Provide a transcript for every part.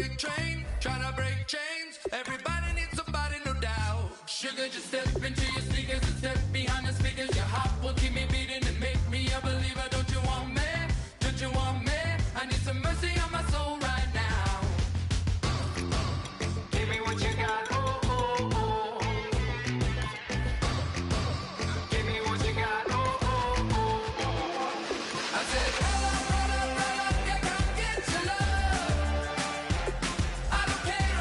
freight train, trying to break chains. Everybody needs somebody, no doubt. Sugar, just step into your sneakers and step behind the speakers. Your heart will keep me beating and make me a believer. Don't you want me? Don't you want me? I need some mercy on my soul right now. Give me what you got. Oh, oh, oh. Give me what you got. Oh, oh, oh. I said, roll up, yeah, come get your love. I don't care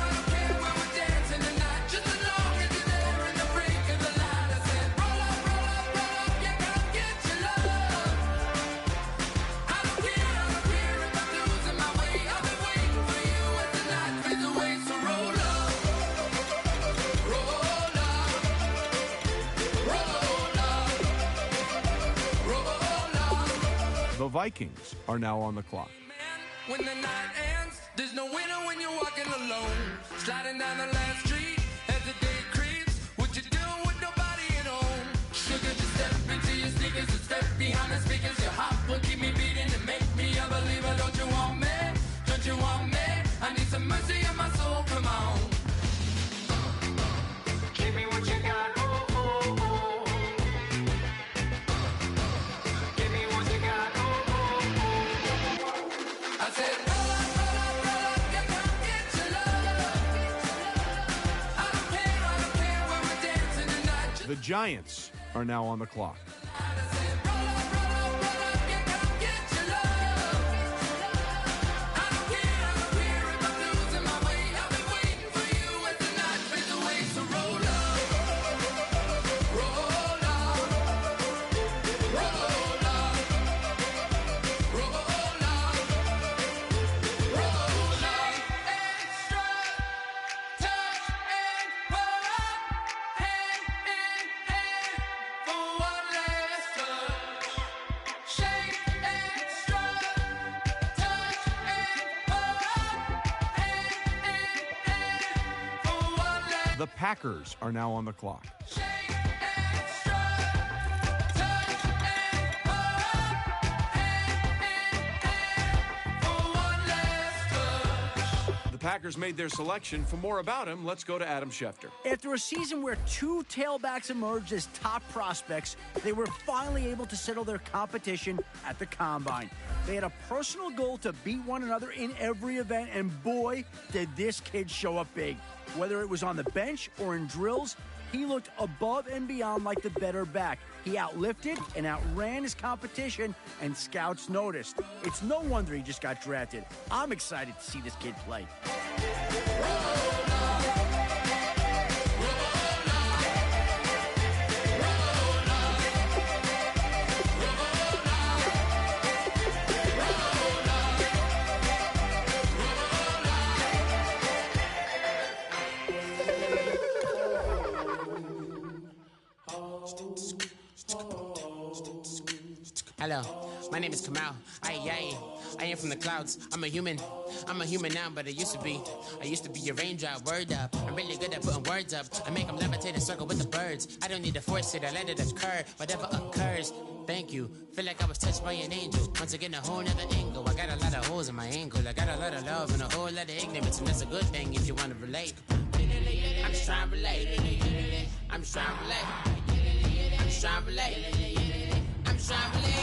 when we're dancing tonight. Just as long as you're there in the brink of the light. I said, roll up, yeah, come get your love. I don't care if I'm losing my way. I've been waiting for you as the night fades away. So roll up, roll up, roll up. The Vikings are now on the clock. When the night ends, there's no winner when you're walking alone. Sliding down the last street as the day creeps. What you doing with nobody at home? Sugar, just step into your sneakers and step behind the speakers. Your heart will keep me beating and make me a believer. Don't you want me? Don't you want me? I need some mercy on my soul. Come on. Give me what you got. Oh, oh, oh. Give me what you got. Oh, oh, oh. I said, roll up, yeah, come get your love. I don't care when we're dancing tonight. The Giants are now on the clock. I said, roll up, yeah, come get your love. I don't care if I'm losing my way. I've been waiting for you as the night fades away. So roll up, roll up, roll up, roll up, roll up. Extra touch and pull up, hand in hand for one last touch. Shake extra touch and pull up, hand in hand for one last. The Packers are now on the clock. Shake extra touch and pull up, hand in hand for one last touch. The Packers made their selection. For more about him, let's go to Adam Schefter. After a season where two tailbacks emerged as top prospects, they were finally able to settle their competition at the Combine. They had a personal goal to beat one another in every event, and boy, did this kid show up big. Whether it was on the bench or in drills, he looked above and beyond like the better back. He outlifted and outran his competition, and scouts noticed. It's no wonder he just got drafted. I'm excited to see this kid play. Hello, my name is Kamal. I am from the clouds. I'm a human now, but I used to be a raindrop. Word up, I'm really good at putting words up. I make them levitate and circle with the birds. I don't need to force it, I let it occur. Whatever occurs, thank you. Feel like I was touched by an angel. Once again, a whole nother angle. I got a lot of holes in my angle. I got a lot of love and a whole lot of ignorance, and that's a good thing if you want to relate. I'm just trying to relate. I'm just trying to relate. I'm just trying to relate. I'm just trying to relate.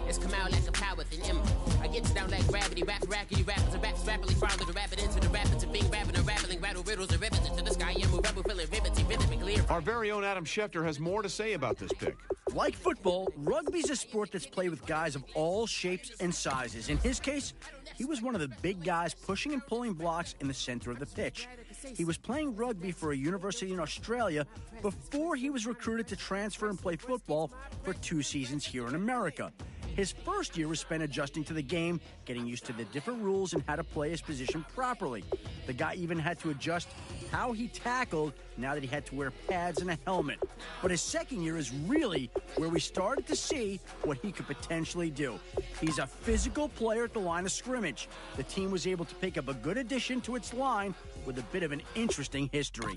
It's Kamal like a power within him. I get you down like gravity, rackety rappers and raps rapidly follow the rapid into the rapid to being rapping and rattling, rattle riddles and rivets into the sky. I'm a rebel, feeling vividly clear. Our very own Adam Schefter has more to say about this pick. Like football, rugby's a sport that's played with guys of all shapes and sizes. In his case, he was one of the big guys pushing and pulling blocks in the center of the pitch. He was playing rugby for a university in Australia before he was recruited to transfer and play football for 2 seasons here in America. His first year was spent adjusting to the game, getting used to the different rules and how to play his position properly. The guy even had to adjust how he tackled now that he had to wear pads and a helmet. But his second year is really where we started to see what he could potentially do. He's a physical player at the line of scrimmage. The team was able to pick up a good addition to its line with a bit of an interesting history.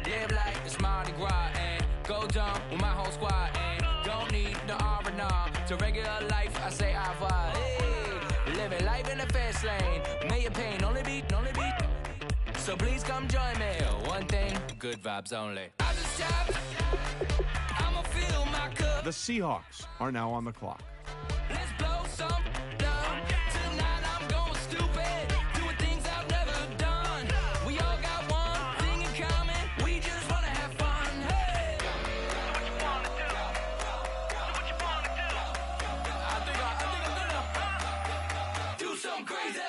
Live like it's Mardi Gras and go dumb with my whole squad and don't need no R&R. To regular life, I say au revoir. Hey, living life in the fast lane. May your pain only be. So please come join me. One thing, good vibes only. I just tap, I'ma fill my cup. The Seahawks are now on the clock. Let's blow some down. Tonight I'm going stupid. Doing things I've never done. We all got one thing in common. We just wanna have fun. Hey! Do what you wanna do. Do what you wanna do. I think I'm gonna do something crazy.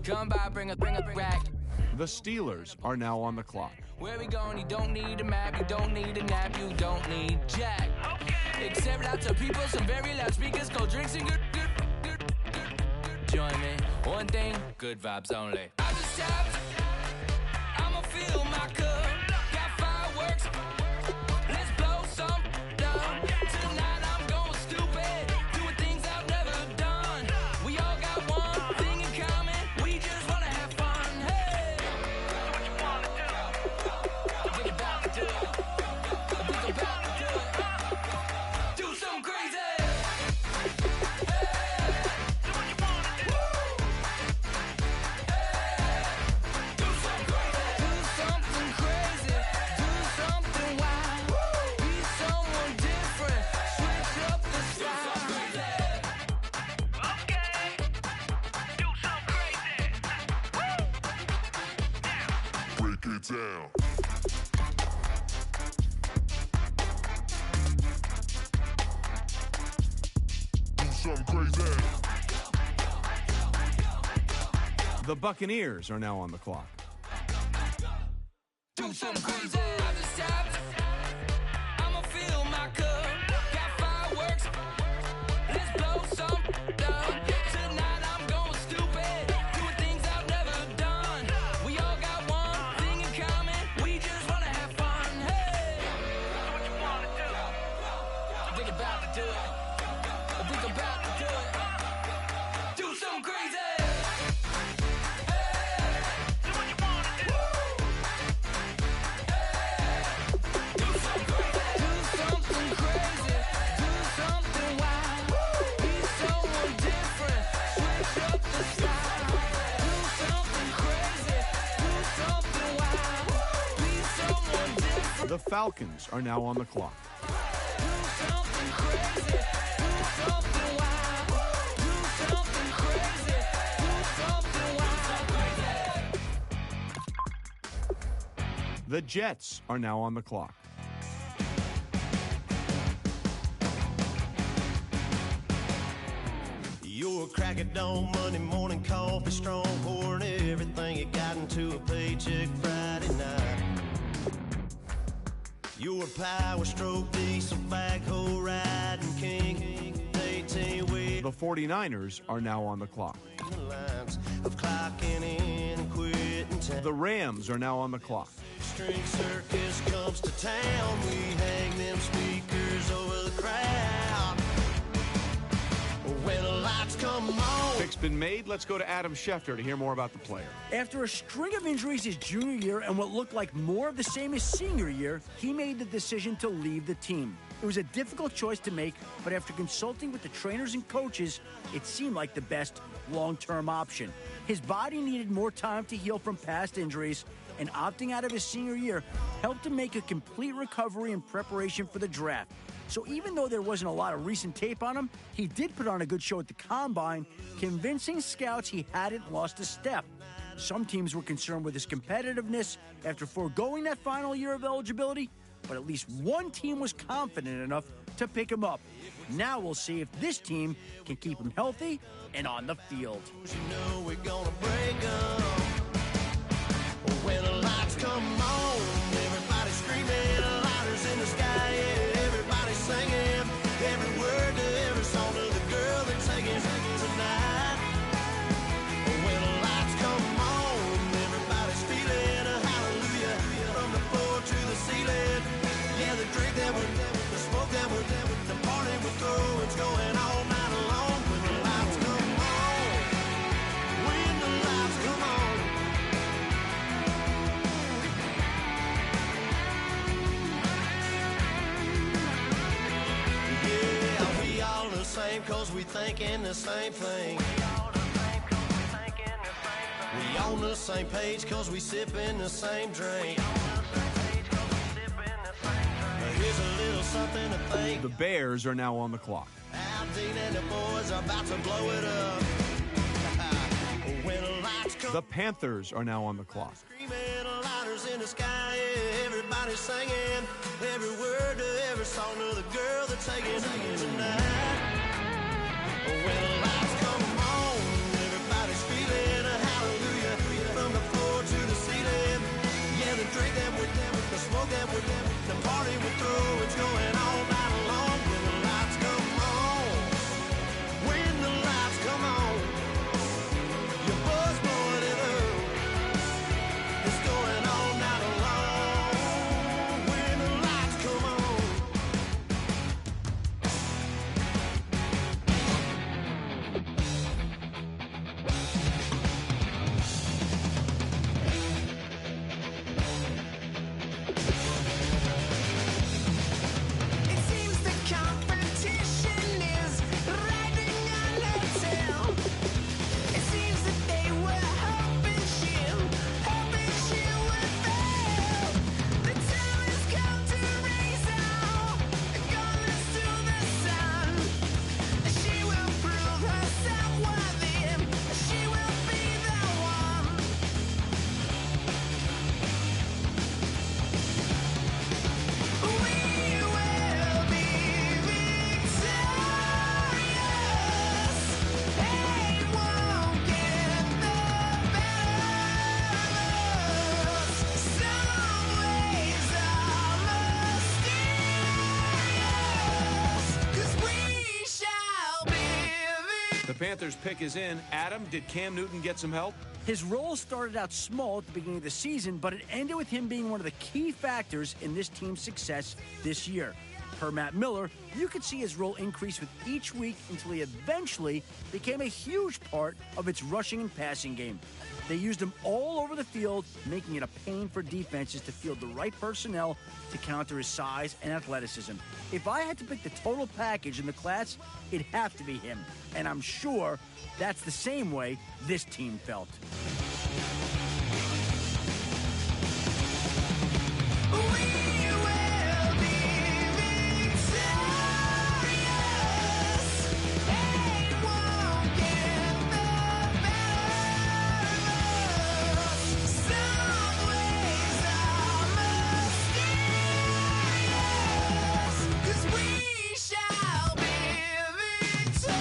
Come by, bring a rack. The Steelers are now on the clock. Where we going? You don't need a map, you don't need a nap, you don't need jack. Except lots of people, some very loud speakers, cold drinks and good. Join me. One thing, good vibes only. I just tapped, I'ma fill my cup. Got fireworks, let's blow some down. Tonight I'm going stupid, doing things I've never done. We all got one thing in common. We just wanna have fun. Hey, do what you wanna do. I think about to do it. I think about to do it. Do something crazy. Down. Do something crazy. The Buccaneers are now on the clock. Do something crazy. I just tapped. I'ma fill my cup. Got fireworks. Let's blow some down. Tonight I'm going stupid. Doing things I've never done. We all got one thing in common. We just wanna have fun. Hey, do what you wanna do. I think about to do it. I think about to do it. Do something crazy. The Falcons are now on the clock. The Jets are now on the clock. You're a crack at dawn, Monday morning coffee, strong, pouring everything you got into a paycheck Friday night. You're a power stroke, diesel backhoe riding king. 18 with The 49ers are now on the clock. the lines of clocking in and quitting time. The Rams are now on the clock. String circus comes to town. We hang them speakers over the crowd. When the lights come on. Pick's been made. Let's go to Adam Schefter to hear more about the player. After a string of injuries his junior year and what looked like more of the same his senior year, he made the decision to leave the team. It was a difficult choice to make, but after consulting with the trainers and coaches, it seemed like the best long-term option. His body needed more time to heal from past injuries, and opting out of his senior year helped him make a complete recovery in preparation for the draft. So even though there wasn't a lot of recent tape on him, he did put on a good show at the Combine, convincing scouts he hadn't lost a step. Some teams were concerned with his competitiveness after foregoing that final year of eligibility, but at least one team was confident enough to pick him up. Now we'll see if this team can keep him healthy and on the field. You know we're gonna break 'em. When the lights come on, everybody screaming, lighters in the sky, yeah, everybody singing, every word to every song to the girl they're taking tonight. When the lights come on, everybody's feeling a hallelujah from the floor to the ceiling. Yeah, the drink that we're, the smoke that we're, the party we're throwing, it's going all night long. When the lights come on, when the lights come on. Yeah, we all the same cause we thinking the same thing. We on the same page cause we sipping the same drink. Here's a little something to think. The Bears are now on the clock. Aldine and the boys are about to blow it up. When the lights come, The Panthers are now on the clock. screaming, lighters in the sky, yeah, everybody's singing, every word to every song to the girl they're taking tonight. When the lights come on, everybody's feeling a hallelujah from the floor to the ceiling. Yeah, the drink that we're, the smoke that we're, the party we're through, it's going all night long. When the lights come on, when the lights come on, your buzz blowing it up. It's going all night long. When the lights come on. It seems the competition is riding on her tail. It seems that they were hoping she would fail. The time has come to raise our guns to the sun. She will prove herself worthy. She will be the one. We will be victorious. Hate won't get the better of us. Some ways are mysterious, 'cause we shall be The Panthers pick is in. Adam, did Cam Newton get some help? His role started out small at the beginning of the season, but it ended with him being one of the key factors in this team's success this year. Per Matt Miller, you could see his role increase with each week until he eventually became a huge part of its rushing and passing game. They used him all over the field, making it a pain for defenses to field the right personnel to counter his size and athleticism. If I had to pick the total package in the class, it'd have to be him. And I'm sure that's the same way this team felt. We will be victorious. Hate won't get the better of us. Some ways are mysterious, 'cause we shall be victorious.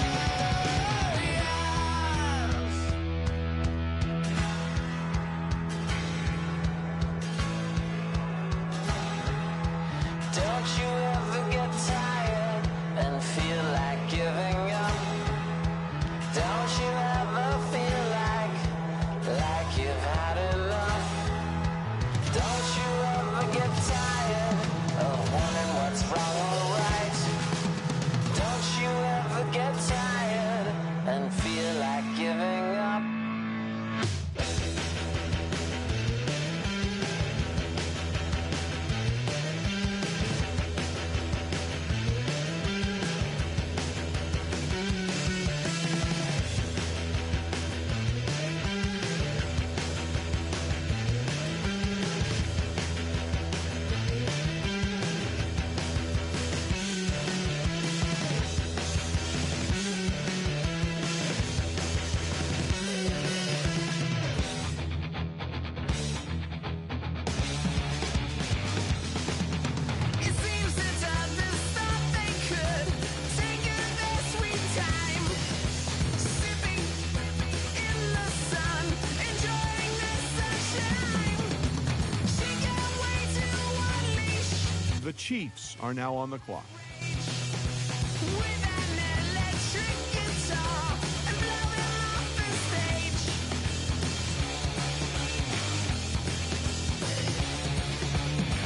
Chiefs are now on the clock. With an electric guitar and blowing off the stage.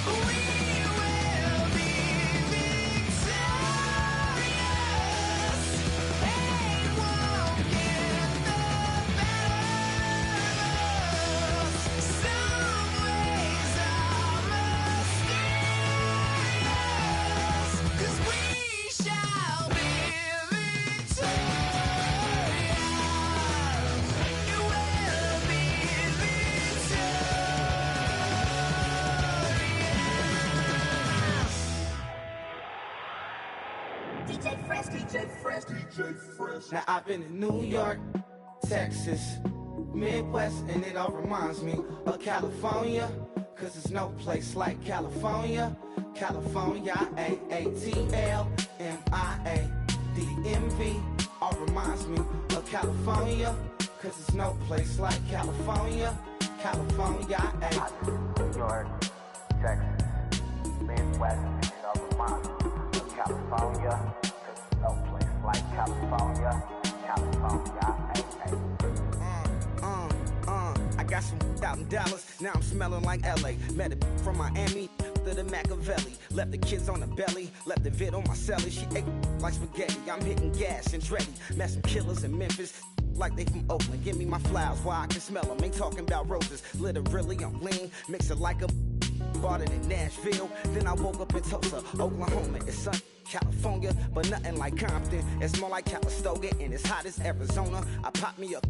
We will be victorious. Pain won't get the better of us. Some ways are mysterious, 'cause we shall be victorious. You will be victorious. Now I've been in New York, Texas, Midwest, and it all reminds me of California, 'cause there's no place like California. California, AATLMIA-DMV, all reminds me of California, 'cause there's no place like California. California, New York, Texas, Midwest, and it all reminds me of California, 'cause there's no place like California. California, I got some out in Dallas, now I'm smelling like LA. Met a from Miami, to the Machiavelli. Left the kids on the belly, left the vid on my celly. She ate like spaghetti, I'm hitting gas and Dreddy. Met some killers in Memphis, like they from Oakland. Give me my flowers while I can smell them. Ain't talking about roses, literally I'm lean. Mix it like a bought it in Nashville. Then I woke up in Tulsa, Oklahoma. It's sun, California, but nothing like Compton. It's more like Calistoga, and it's hot as Arizona. I pop me up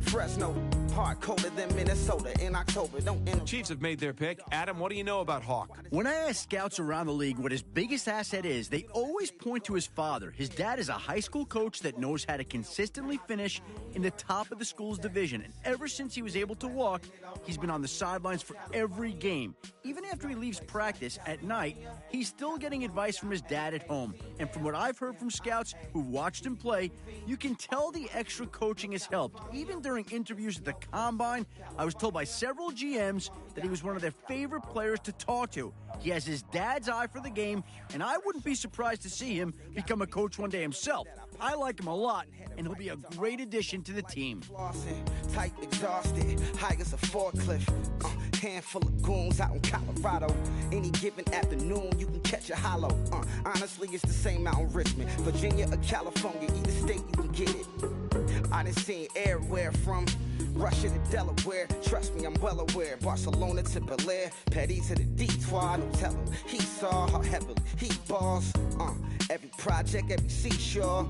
Fresno, hard colder than Minnesota in October. Don't enter. Chiefs have made their pick. Adam, what do you know about Hawk? When I ask scouts around the league what his biggest asset is, they always point to his father. His dad is a high school coach that knows how to consistently finish in the top of the school's division. And ever since he was able to walk, he's been on the sidelines for every game. Even after he leaves practice at night, he's still getting advice from his dad at home. And from what I've heard from scouts who watched him play, you can tell the extra coaching has helped. Even during interviews at the Combine, I was told by several GMs that he was one of their favorite players to talk to. He has his dad's eye for the game, and I wouldn't be surprised to see him become a coach one day himself. I like him a lot, and he'll be a great addition to the team. Flossing, tight, exhausted, high as a forklift. Handful of goons out in Colorado. Any given afternoon, you can catch a hollow. Honestly, it's the same out in Richmond, Virginia or California. Either state, you can get it. I done seen everywhere from Russia to Delaware. Trust me, I'm well aware. Barcelona to Bel Air, Petty to the Detour. Don't tell him he saw how heavily he balls. Every project, every seashore.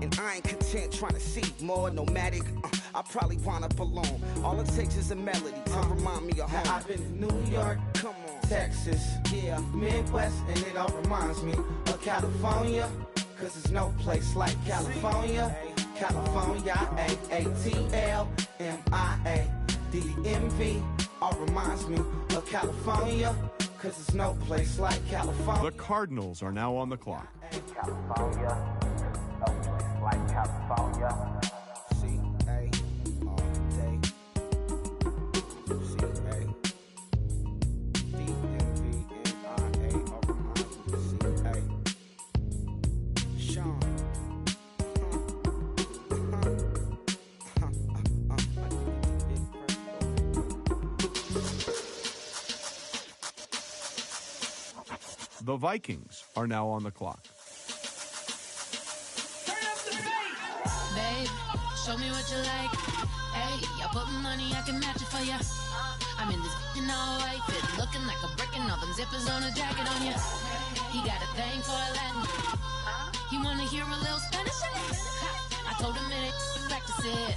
And I ain't content trying to see more nomadic. I probably wind up alone. All it takes is a melody to remind me of home. I've been to New York, come on, Texas, yeah, Midwest, and it all reminds me of California, 'cause there's no place like California. California, AATLMIA-DMV, all reminds me of California, 'cause there's no place like California. The Cardinals are now on the clock. California, 'cause there's no place like California. C-A, all day. C-A, D-M-V-N-I-A, all reminds me of C-A. Sean. The Vikings are now on the clock. Babe, show me what you like. Hey, I put money, I can match it for ya. I'm in this in all white fit, looking like a brick and all them zippers on a jacket on ya. He got a thing for a Latin. He wanna hear a little Spanish in it. I told him it ain't practice it.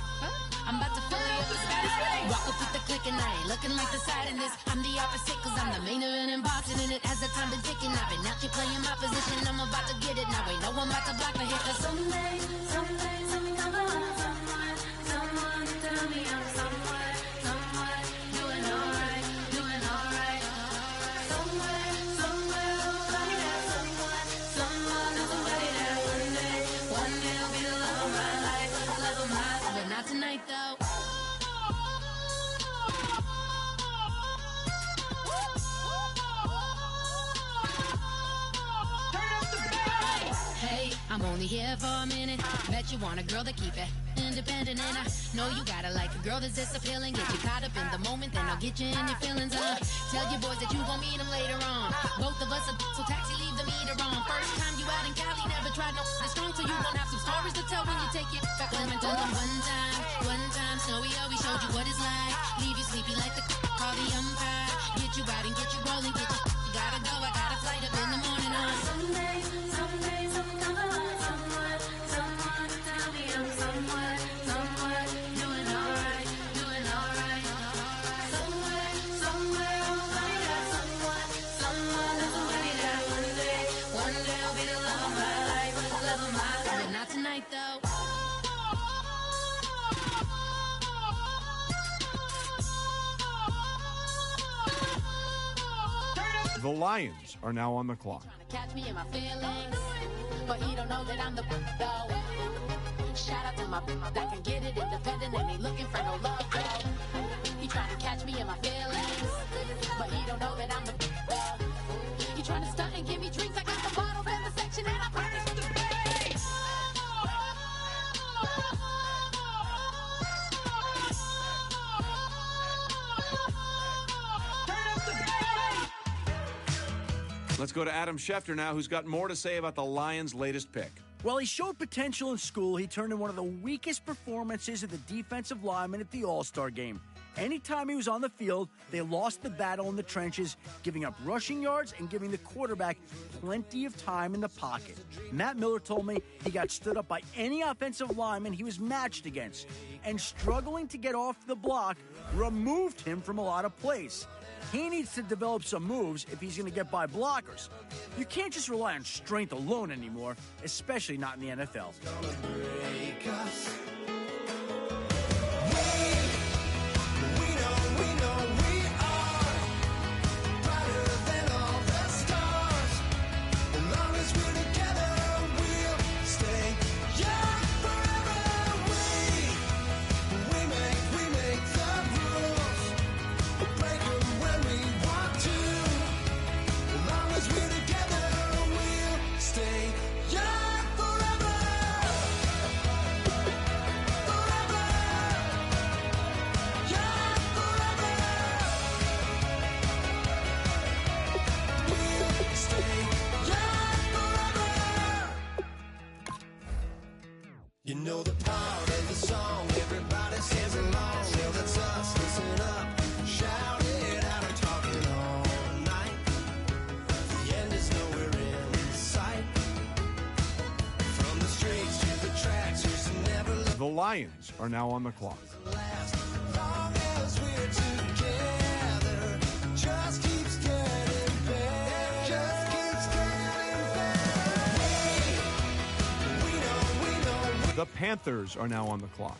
I'm about to fill you up with Spanish. Walk up with the click and I ain't looking like the side in this. I'm the opposite, 'cause I'm the main event and boxing in it. As the time been ticking, I've been out here playing my position. I'm about to get it now. Ain't no one about to block my hit. 'Cause someday, something come along. Someone tell me I'm someone doing alright. Somewhere, somebody that someone knows somebody that one day will be the love of my life, but not tonight though. only here for a minute. Bet you want a girl to keep it independent, and I know you gotta like a girl that's this appealing. Get you caught up in the moment, then I'll get you in your feelings. Tell your boys that you gon' meet them later on. Both of us are so taxi, leave the meter on. First time you out in Cali, never tried no this strong, so you gon' have some stories to tell when you take it back home and tell them one time, Snowy always showed you what it's like. Leave you sleepy like the call the umpire. Get you out and get you rolling, get you gotta go. I got a flight up in the morning on Sunday. Someday, someone tell me I'm somewhere doing alright. Somewhere I'll find out someone that's somebody that one day I'll be the love of my life, but not tonight though. The Lions are now on the clock. Catch me in my feelings, but he don't know that I'm the though. Shout out to my that can get it independent and ain't looking for no love though. He trying to catch me in my feelings, but he don't know that I'm the though. He trying to stunt and give me drinks. I got the bottles in the section and I purchased the base. Let's go to Adam Schefter now, who's got more to say about the Lions' latest pick. While he showed potential in school, he turned in one of the weakest performances of the defensive linemen at the All-Star game. Anytime he was on the field, they lost the battle in the trenches, giving up rushing yards and giving the quarterback plenty of time in the pocket. Matt Miller told me he got stood up by any offensive lineman he was matched against, and struggling to get off the block removed him from a lot of plays. He needs to develop some moves if he's going to get by blockers. You can't just rely on strength alone anymore, especially not in the NFL. You know the part of the song, everybody sings along. Well, that's us, listen up, shout it out, and talking all night. The end is nowhere in sight. From the streets to the tracks, used to never look The Lions are now on the clock. last. Long as we're together, just keeps getting better. Just keeps getting better. We know. The Panthers are now on the clock.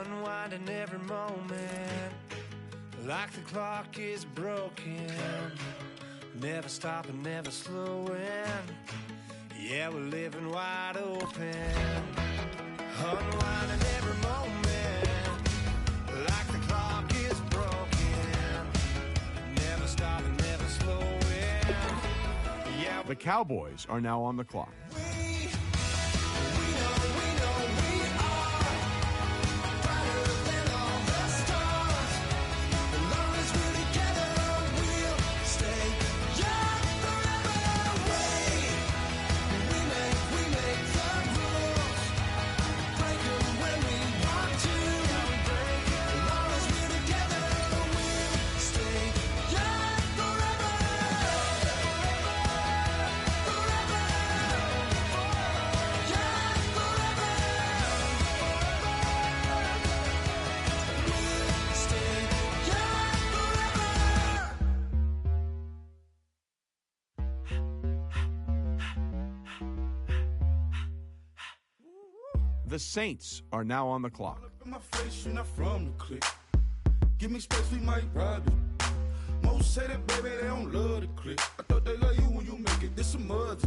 Unwinding every moment, like the clock is broken. Never stopping, never slowing. Yeah, we're living wide open. Unwinding every moment, like the clock is broken. Never stopping, never slowing. Yeah. The Cowboys are now on the clock. The Saints are now on the clock. In my face, you're not from the clique. Give me space, we might rob it. Most say that, baby, they don't love the clique. I thought they love you when you make it. This some mud.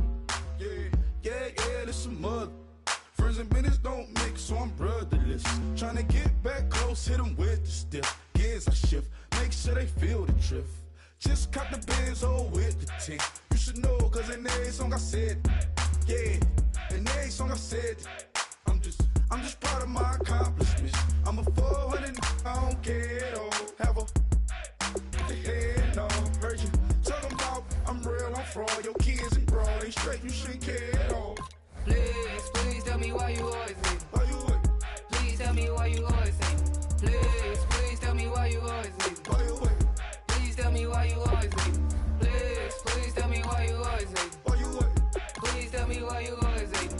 Yeah, this some mud. Friends and business don't mix, so I'm brotherless. Tryna get back close, hit them with the stiff. Gears I shift, make sure they feel the drift. Just cop the Benz, with the tint. You should know, cause in every song I said, yeah, in every song I said, I'm just proud of my accomplishments. I'm a 400, I don't care at all. Have the head, no, heard you. Tell them about I'm real, I'm fraud. Your kids and broad ain't straight, you shouldn't care at all. Please tell me why you always hate. Why you wait? Please tell me why you always hate. Please tell me why you always hate. Why you wait? Please tell me why you always hate. Please tell me why you always hate. Why you wait? Please tell me why you always hate.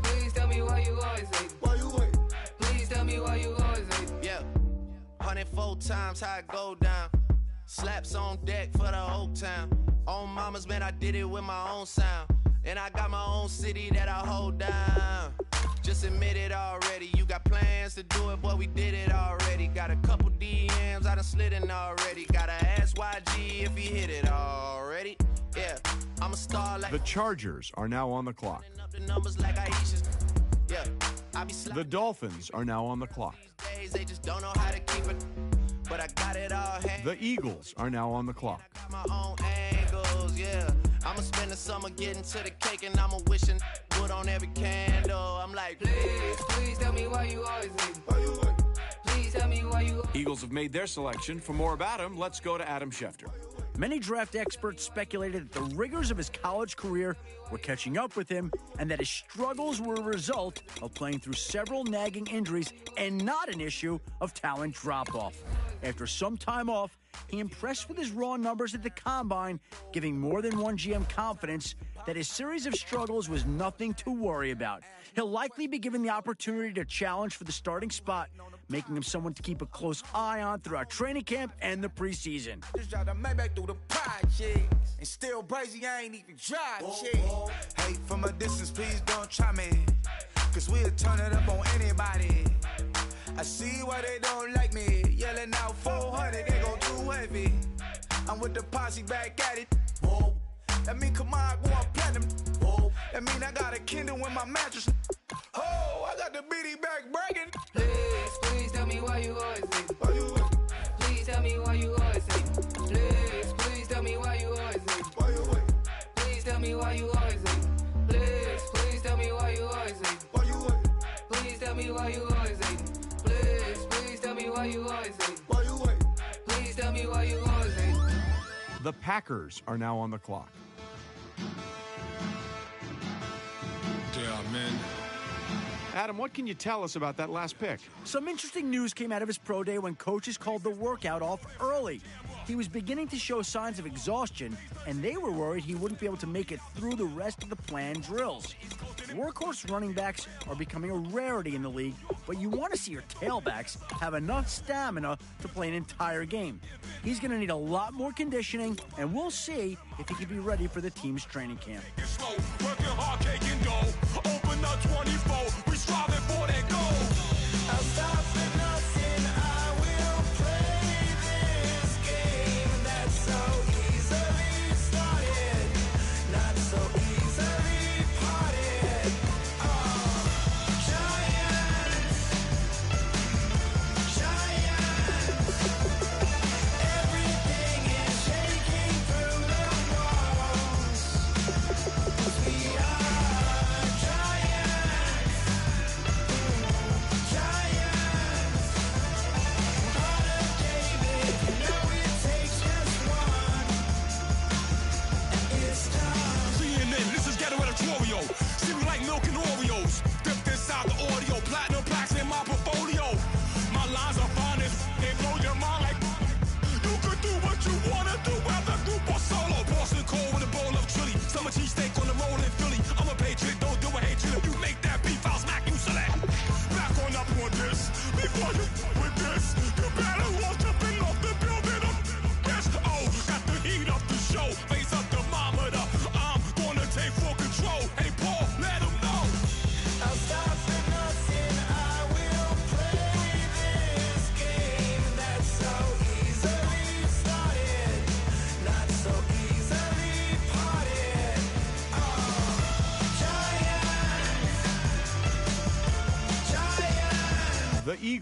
Please tell me why you always hate. Why you wait? Please tell me why you always hate. Yeah, 104 times how it go down. Slaps on deck for the whole town. On mamas, man, I did it with my own sound. And I got my own city that I hold down. Just admit it already. You got plans to do it, boy, we did it already. Got a couple DMs, I done slid in already. Gotta ask YG if he hit it already. Yeah, I'm a star like The Chargers are now on the clock. up the numbers like Aisha's. Yeah, I be The Dolphins are now on the clock. days, they just don't know how to keep it. But I got it all handy. The Eagles are now on the clock. Got my own angles, yeah. I'ma spend the summer getting to the cake and I'ma wishing wood on every candle. I'm like, Please tell me why you always hate. Why you wait? Please tell me why you. Eagles have made their selection. For more about him, let's go to Adam Schefter. Many draft experts speculated that the rigors of his college career were catching up with him and that his struggles were a result of playing through several nagging injuries and not an issue of talent drop-off. After some time off, he impressed with his raw numbers at the Combine, giving more than one GM confidence that his series of struggles was nothing to worry about. He'll likely be given the opportunity to challenge for the starting spot, making him someone to keep a close eye on throughout training camp and the preseason. Just drive the Maybach through the project. And still crazy, I ain't even drive shit. Hey, from a distance, please don't try me. Cause we'll turn it up on anybody. I see why they don't like me. Yelling out 400, they go too heavy. I'm with the posse back at it. That mean come on, go on platinum. That mean I got a Kindle in my mattress. Oh, I got the BD back bragging. Please tell me why you always hate. Why you wait? Please tell me why you always hate. Please tell me why you always hate. Why you wait? Please tell me why you always hate. Please tell me why you always hate. Why you wait? Please tell me why you always hate. Please tell me why you always hate. Why you wait? Please tell me why you always hate. The Packers are now on the clock. Yeah, man. Adam, what can you tell us about that last pick? Some interesting news came out of his pro day when coaches called the workout off early. He was beginning to show signs of exhaustion, and they were worried he wouldn't be able to make it through the rest of the planned drills. Workhorse running backs are becoming a rarity in the league, but you want to see your tailbacks have enough stamina to play an entire game. He's going to need a lot more conditioning, and we'll see if he can be ready for the team's training camp. Slow, working hard, cake and dough. Open up 24, we striving for that goal. I'll stop for nothing, I will play this game that's so easily started, not so easily parted. Giants, everything is shaking through the walls. We are giants.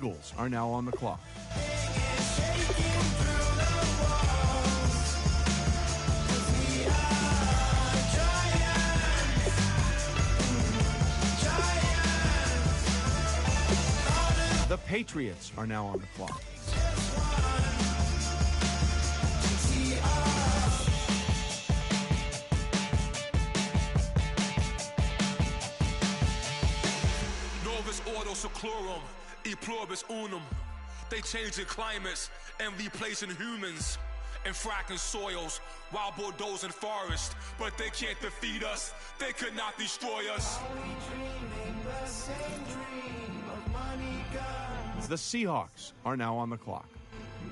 Eagles are now on the clock. The Patriots are now on the clock. Novus ordo seclorum, e pluribus unum. They changing climates and replacing humans and fracking soils while bulldozing forests. But they can't defeat us, they could not destroy us. The Seahawks are now on the clock.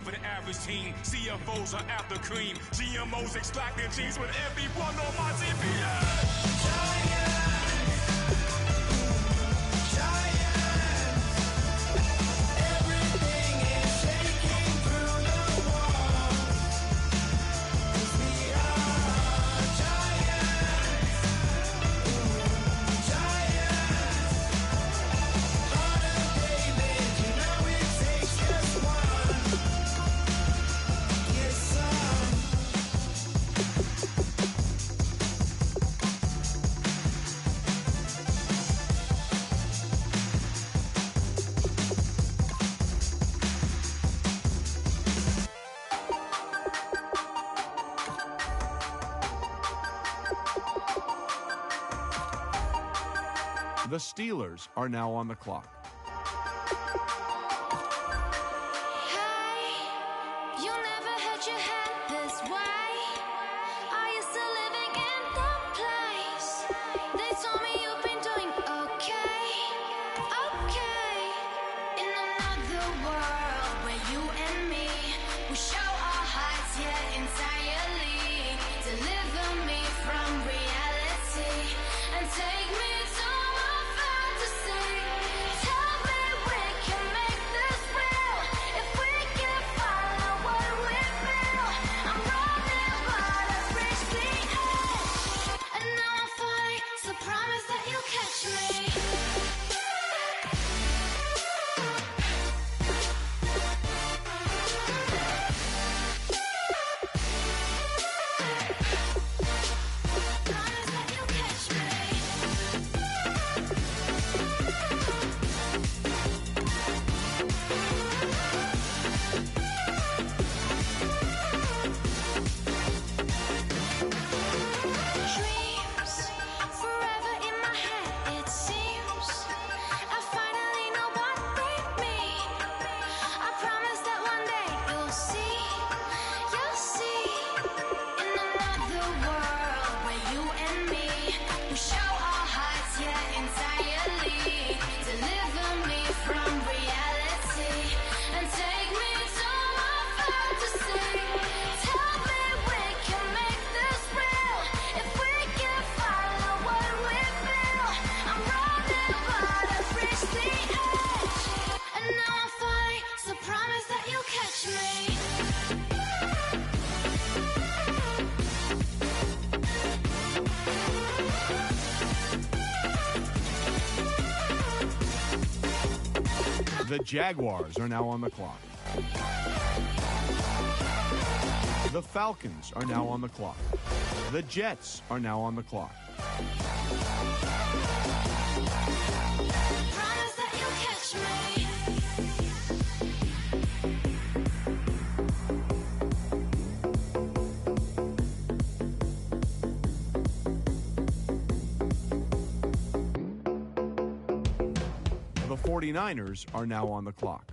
For the average team, CFOs are after cream. GMOs extracting genes with everyone on my TPS. The Steelers are now on the clock. Hey, you never had your head this way. Are you still living in the place? They told me you've been doing okay, okay. In another world where you and me, we show our hearts, yeah, entirely. Deliver me from reality and take me to my fantasy. Tell me we can make this real if we can follow what we feel. I'm running but I've reached the edge, and now I'm falling, so promise that you'll catch me. Promise that you'll catch me. Dreams forever in my head, it seems. I finally know what they mean. I promise that one day you'll see. In another world where you and me, we show our hearts, yeah, entirely. Deliver me from reality and take me to my fantasy. Tell me we can make this real if we can follow what we feel. I'm running but I've reached the edge, and now I'm falling, so promise that you'll catch me. The Jaguars are now on the clock. The Falcons are now on the clock. The Jets are now on the clock. Promise that you'll catch me. The 49ers are now on the clock.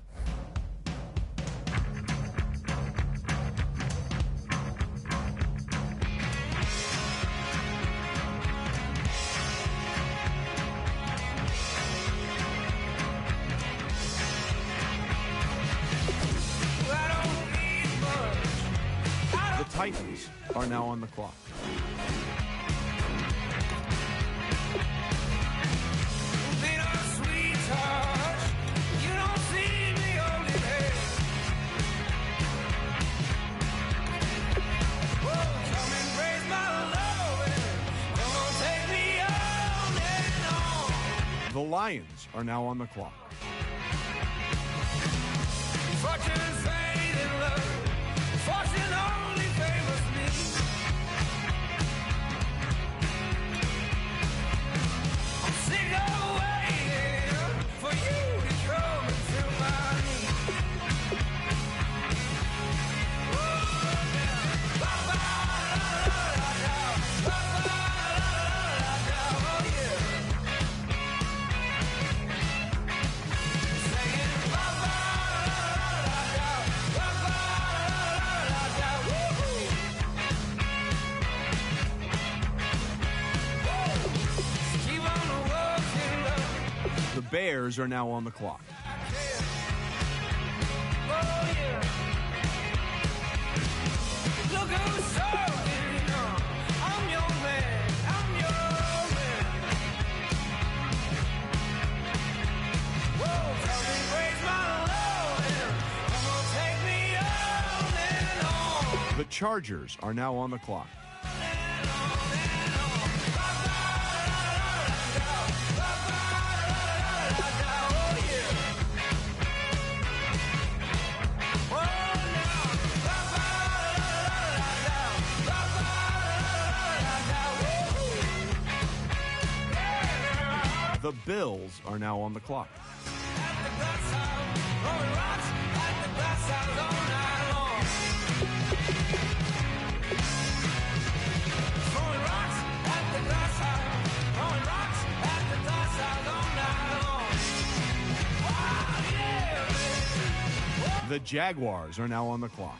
The Titans are now on the clock. The Lions are now on the clock. Bears are now on the clock. Look who's serving. I'm your man. I'm your man. Whoa, tell me where's my love? Come on, take me on and on. The Chargers are now on the clock. The Bills are now on the clock. The Jaguars are now on the clock.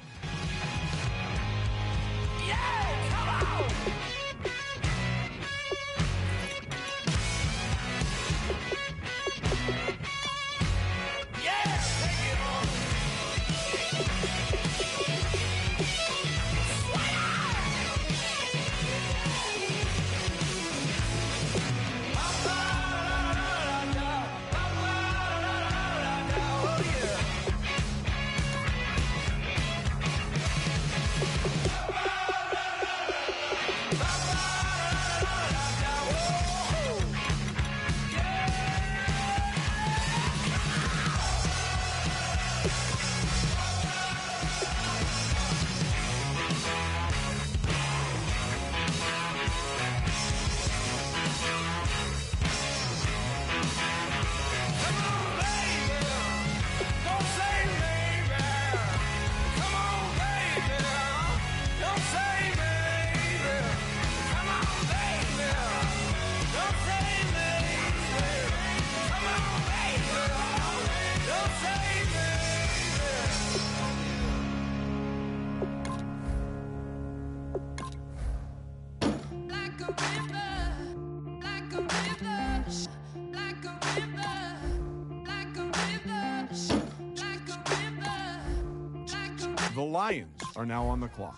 The Lions are now on the clock.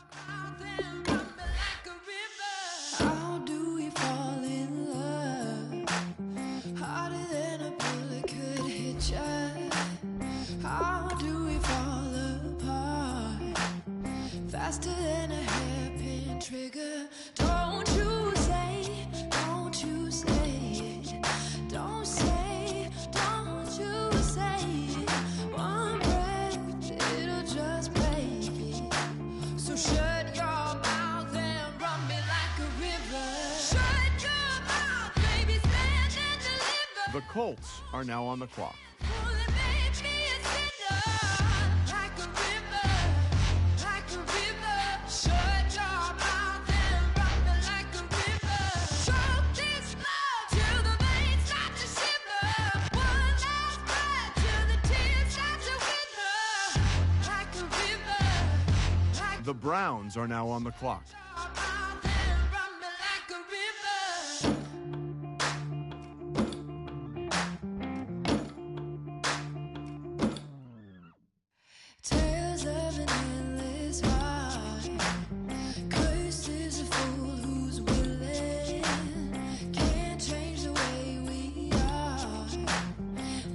How do we fall in love? Harder than a bullet could hit ya. How do we fall apart? Faster than a hairpin trigger. Don't you say, don't you say it. Don't say, don't you say it. One breath, it'll just break it. So shut your mouth and run me like a river. Shut your mouth, baby, stand and deliver. The Colts are now on the clock. Make me a sinner, like a river, like a river. Shut your mouth and run me like a river. Choke this love till the veins start to shiver. One last breath till the tears start to wither. Like a river, like The Browns are now on the clock. your mouth and run me like a river. Tales of an endless ride. Cursed is a fool who's willing. Can't change the way we are.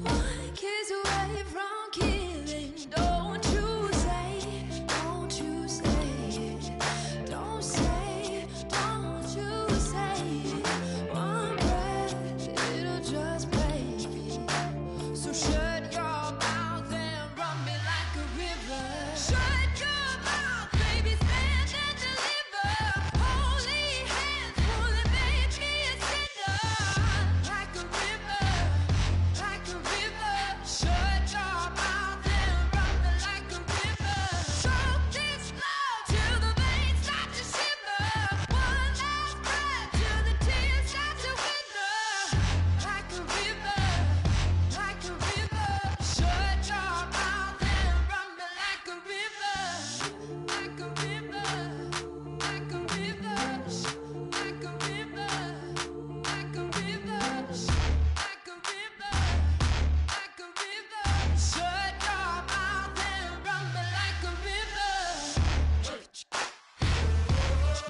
One kiss away from killing. Don't you say it. Don't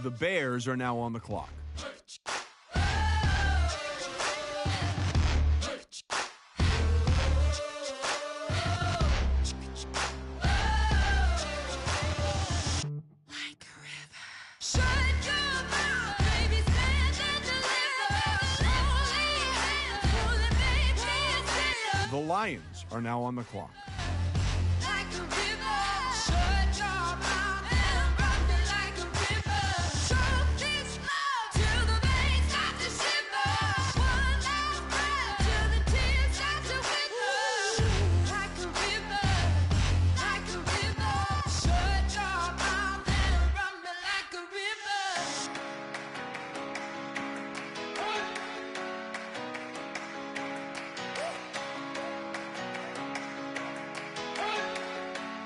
The Bears are now on the clock. The Lions are now on the clock.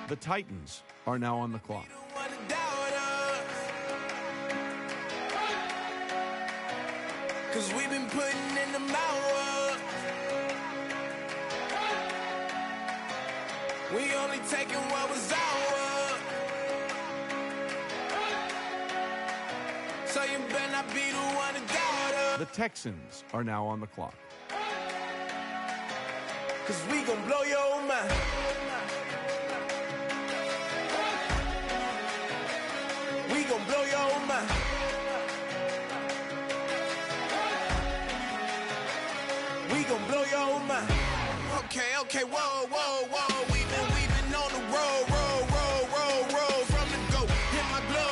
The Titans are now on the clock. Cause we've been putting in the hours. We only taking what was ours. So you better not be the one to doubt us. The Texans are now on the clock. Cause we gon' blow your mind. We gon' blow your mind. We gon' blow your mind. Okay, whoa, whoa, whoa. We've been on the road from the go. Hit my blow.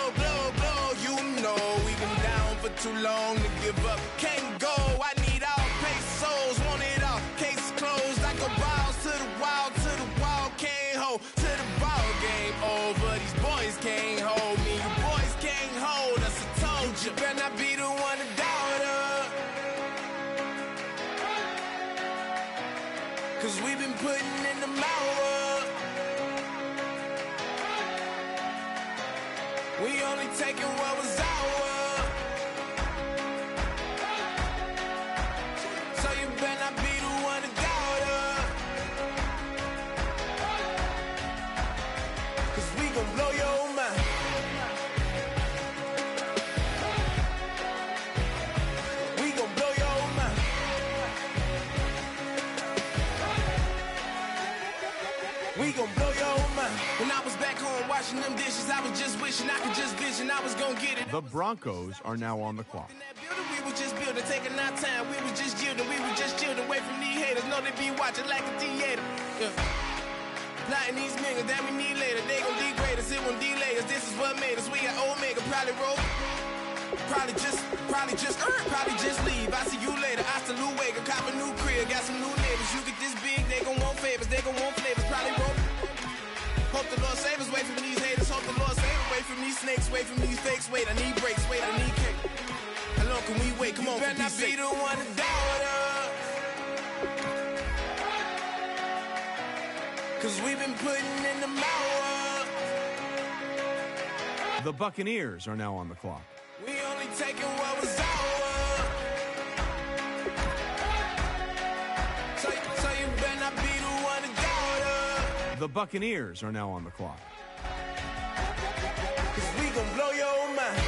You know we've been down for too long to give up. Can't go. I need all pesos. Want it all. Case closed. I go balls to the wall. Can't hold to the ball game over. These boys can't hold me. You boys can't hold us. I told you. Better not be the one to doubt us. Cause we've been putting in the hours. We only taking what was ours. So you better not be the one to doubt us. Cause we gon' blow your mind. We gon' blow your mind. We gon' blow your mind. When I was back home washing them dishes, I was just wishing I could just vision I was gonna get it. The Broncos are now on the clock. We were just building, taking our time. We were just yielding, away from these haters. Know they be watching like a theater. Yeah. Plotting these niggas that we need later. They gon' degrade us, it won't delay us. This is what made us. We got Omega, probably roll. Probably just leave. I see you later. Hasta Luego, cop a new crib, got some new neighbors. You get this big, they gon' want favors, they gon' want flavors. Probably roll. Hope the Lord save us, wait from these haters. Hope the Lord save us, wait from these snakes, wait from these fakes. Wait, I need breaks, wait, I need cake. How long can we wait? Come on, better not be the one to doubt us. Cause we've been putting in the hours. The Buccaneers are now on the clock. We only taking what was ours. So you better not be the one to doubt us. The Buccaneers are now on the clock. Cause we gon' blow your mind.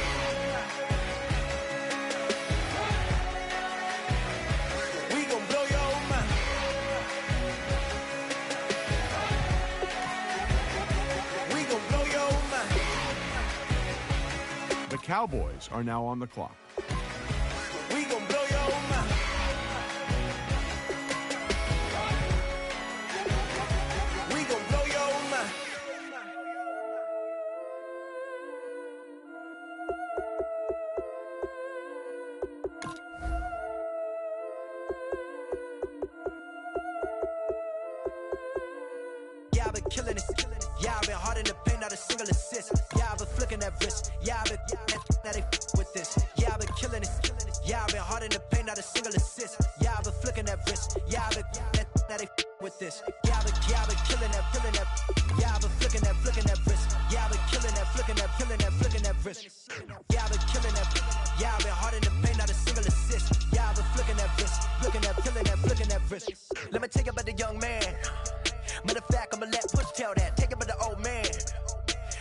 We gon' blow your mind. We gon' blow your mind. The Cowboys are now on the clock. We gon' blow your mind. We gon' blow your mind. Yeah, I've been killing it. Yeah, I've been hard in the paint, not a single assist. Yeah, I've been flicking that wrist. Yeah, I've been that they with this. Yeah, I've been killing it. Yeah, I've been hard in the paint, not a single assist. Yeah, I've been flicking that wrist. Yeah, I've been that they with this. Yeah, I've been killing that. Yeah, I've been flicking that wrist. Yeah, I've been killing that, flicking that wrist. Yeah, I've been killing that. Yeah, I've been hard in the paint, not a single assist. Yeah, I've been flicking that wrist, flicking that wrist. Let me tell you about the young man. Matter of fact, I'ma let Push tell that. Take it by the old man.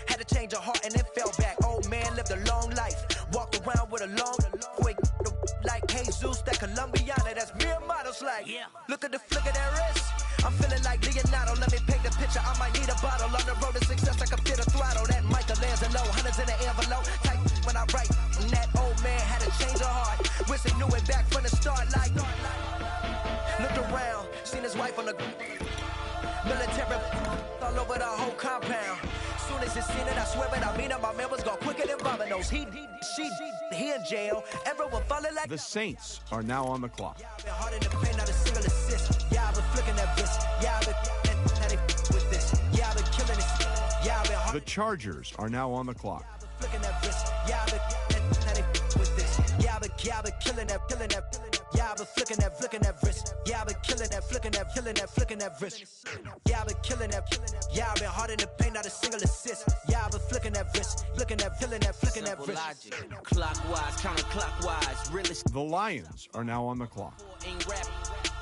Had to change her heart and it fell back. Old man lived a long life. with a long quick like Jesus, that Colombiana, that's mere models like. Look at the flick of that wrist. I'm feeling like Leonardo. Let me paint the picture. I might need a bottle on the road to success. I can feel the throttle. That Michelangelo, hundreds in the envelope. Type when I write. And that old man had to change her heart. Wish he knew it back from the start. Like looked around, seen his wife on the military all over the whole compound. Soon as he seen it, I swear it, I mean it. My man was gone quicker than Domino's. He in jail. Everyone falling like The Saints are now on the clock. been hard in the paint, not a single assist. Yeah, I've been flicking that wrist. Yeah, I've been now they with this. Yeah, I've been killing this. Yeah, I've been hard The Chargers are now on the clock. flicking that wrist. Yeah, I've been now they with this. Yeah, I've been killing that. Yeah, I've been flicking that wrist. Yeah, I've been killing that, flicking that wrist. Yeah, I've been killing that. Yeah, I've been hard in the paint, not a single assist. Yeah, I've been flicking that wrist, flicking that Simple wrist. logic, clockwise, counterclockwise, realist. The Lions are now on the clock. Ain't rap,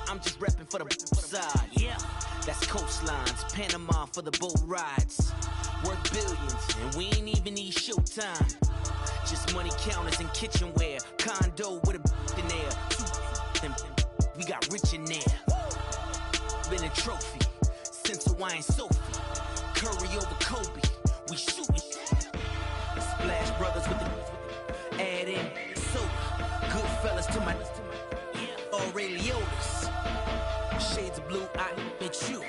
I'm just repping for the side. Yeah, that's coastlines, Panama for the boat rides. Worth billions, and we ain't even need showtime. Just money counters and kitchenware, condo with a in there. We got rich in there. Been a trophy since Hawaiian Sophie. Curry over Kobe, we shooting. Splash Brothers with the add in soap. Good fellas to my Aureliotis. Shades of blue, I bet you.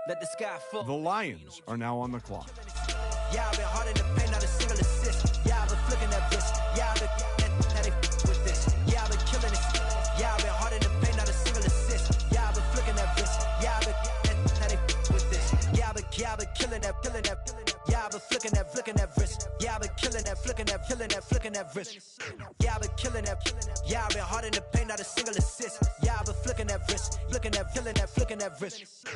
Let the sky fall. The Lions are now on the clock. Yeah, I've been hard in the paint, not a single assist. Yeah, I've been flicking that wrist. Yeah, I've been now they with this. Yeah, I've been killing this. Yeah, I've been hard in the paint, not a single assist. Yeah, I've been flicking that wrist. Yeah, I've been now they with this. Yeah, I've been killing that. Yeah, I've been flicking that wrist. Yeah, I've been killing that, flicking that wrist. Yeah, I've been killing that. Yeah, I've been hard in the paint, not a single assist. Yeah, I've been flicking that wrist, flicking that wrist.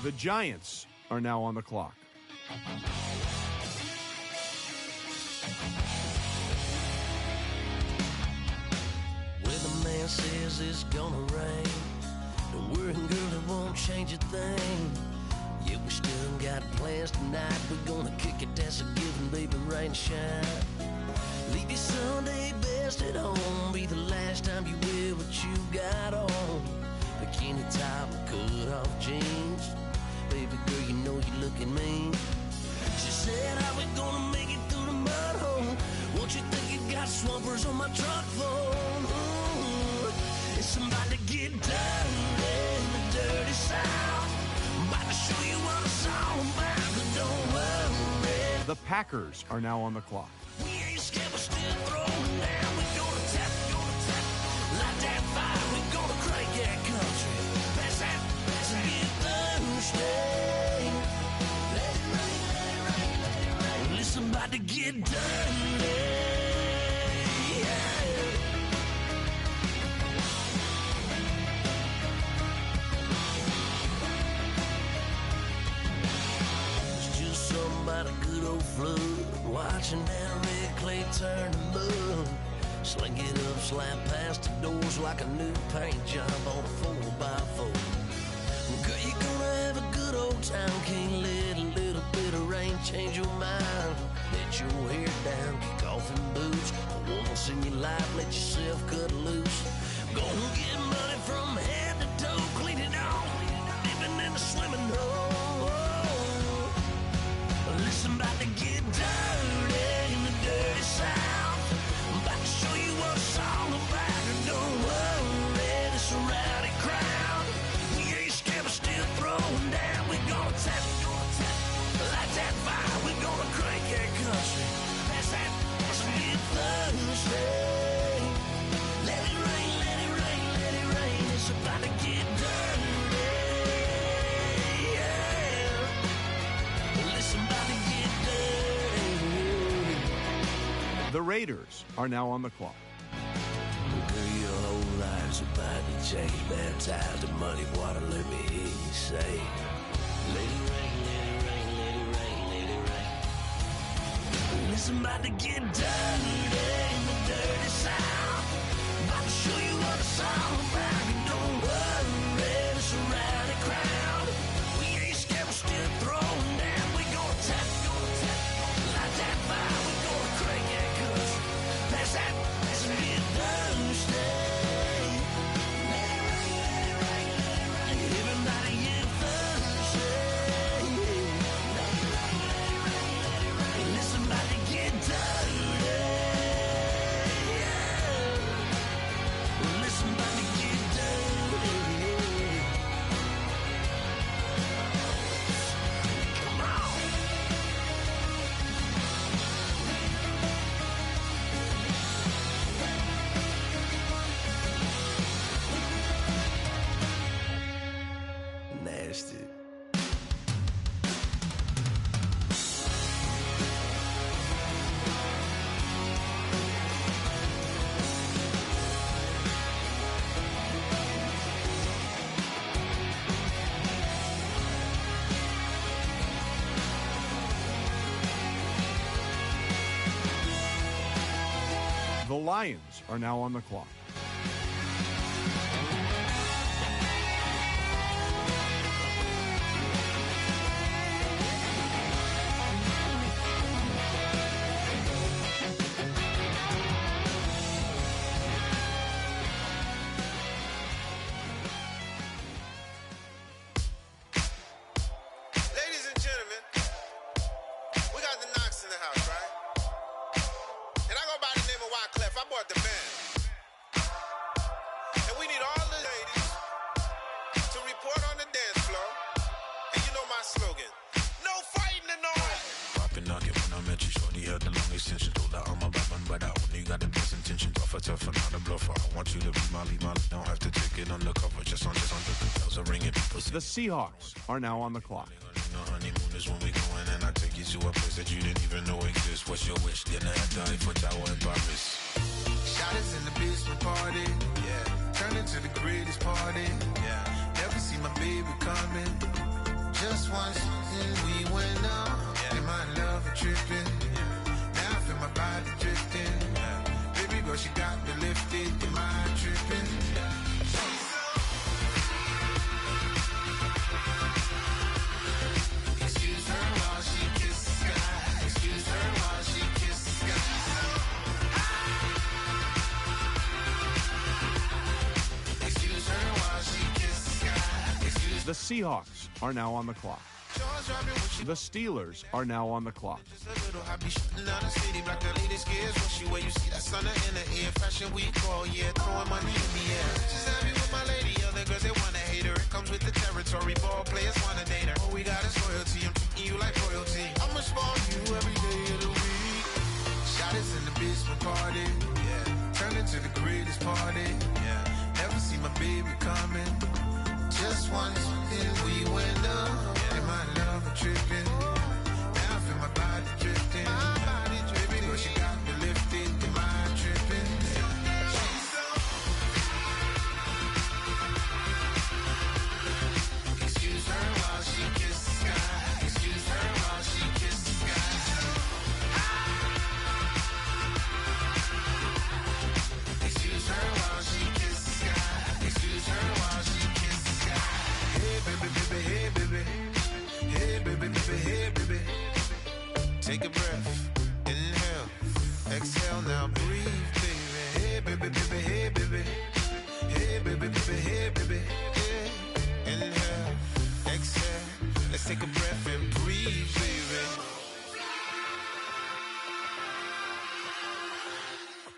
The Giants are now on the clock. Well, the man says it's gonna rain. Don't worry, girl, it won't change a thing. Yeah, we still got plans tonight. We're gonna kick it, that's a given, baby, rain and shine. Leave your Sunday best at home. Be the last time you wear what you got on. Bikini top and cut off jeans. Baby girl, you know you looking mean. She said, how we gonna make it through the mud hole? Won't you think you got swampers on my truck phone? Ooh, it's about to get dirty in the dirty south. I'm about to show you what it's all about, but don't worry. The Packers are now on the clock. We ain't scared, we're still throwing down. We gonna tap, light that fire. We gonna crank that country. Pass that, get Thursday. Let it rain. Listen, about to get dirty. Yeah. It's just somebody good old flood. Watching that red clay turn to mud. Sling it up, slap past the doors like a new paint job on a 4x4. Girl, you're gonna have a good old time. Can't let a little bit of rain change your mind. Let your hair down, kick off in boots. Once in your life, let yourself cut loose. Gonna get money from head to toe, clean it off, living in a swimming hole. Listen, about to get dirty in the dirty south. I'm about to show you what it's all about. And don't worry, this a rowdy crowd. We ain't scared, we're still throwing down. We gonna tap, light that fire. We gonna crank that country. That's that, that's a good Thursday. Let it rain, let it rain, let it rain. It's about to get dirty. Yeah. Listen, about to get dirty. The Raiders are now on the clock. Girl, your whole life's about to change. Baptized in muddy water, let me hear you say. Let it rain, let it rain, let it rain, let it rain. Listen, about to get dirty in the dirty south. About to show you what us all back. Don't worry, it's a rowdy crowd. We ain't scared, we're still throwing down. We gonna tap, light that fire. We gonna crank that cuss. That's that, let's get Thursday. Everybody get Thursday. Listen, about to get dirty. Listen, about to get dirty. Come on. Nasty. The Lions are now on the clock. Ladies and gentlemen, we got the Knox in the house, right? And I go by the name of Wyclef. I bought the band. And we need all the ladies to report on the dance floor. And you know my slogan, no fighting tonight. Popping nugget when I met you, shorty had the long extension. Told her I'm a bad man, but I only got the best intentions. Tougher, not a bluffer. I want you to be Molly. Don't have to take it undercover. Just on the bells are ringing. The Seahawks are now on the clock. The honeymoon is when we going, and I take you to a place that you didn't even know exists. What's your wish? Dinner at the Eiffel Tower in Paris. Shot us in the basement party, yeah. Turn into the greatest party, yeah. Never see my baby coming. Just once, and we went up. Yeah. And my love a tripping. Yeah. Now I feel my body drifting. Yeah. Baby girl, she got me lifted. Am I tripping? Yeah. Excuse her while she kisses the sky. Excuse her while she kisses the sky. Excuse her while she kisses the sky. Excuse The Seahawks are now on the clock. The Steelers are now on the clock. a little happy shooting down the city. Black the lady scares when she where you see that sun in the air. Fashion week all year, throwing money in the air. She's happy with my lady. Other girls they wanna hate her. It comes with the territory. Ball players wanna date her. All we got is loyalty. I'm treating you like royalty. I'ma spoil you every day of the week. Shot us in the basement party. Yeah. Turn into the greatest party. Yeah. Never see my baby coming. Just once, and we went up. And my love a tripping. Now I feel my body drifting. Baby girl, she got me lifted. Am I tripping? Excuse her while she kisses the sky. Excuse her while she kisses the sky. Excuse her while she kisses the sky. Excuse her while she kisses the sky. Hey baby, baby, hey baby. Hey baby, baby, hey baby. Take a breath, inhale, exhale, now breathe, baby. Hey baby, baby, hey baby. Hey baby, baby, hey baby. Yeah. Inhale, exhale, let's take a breath and breathe, baby.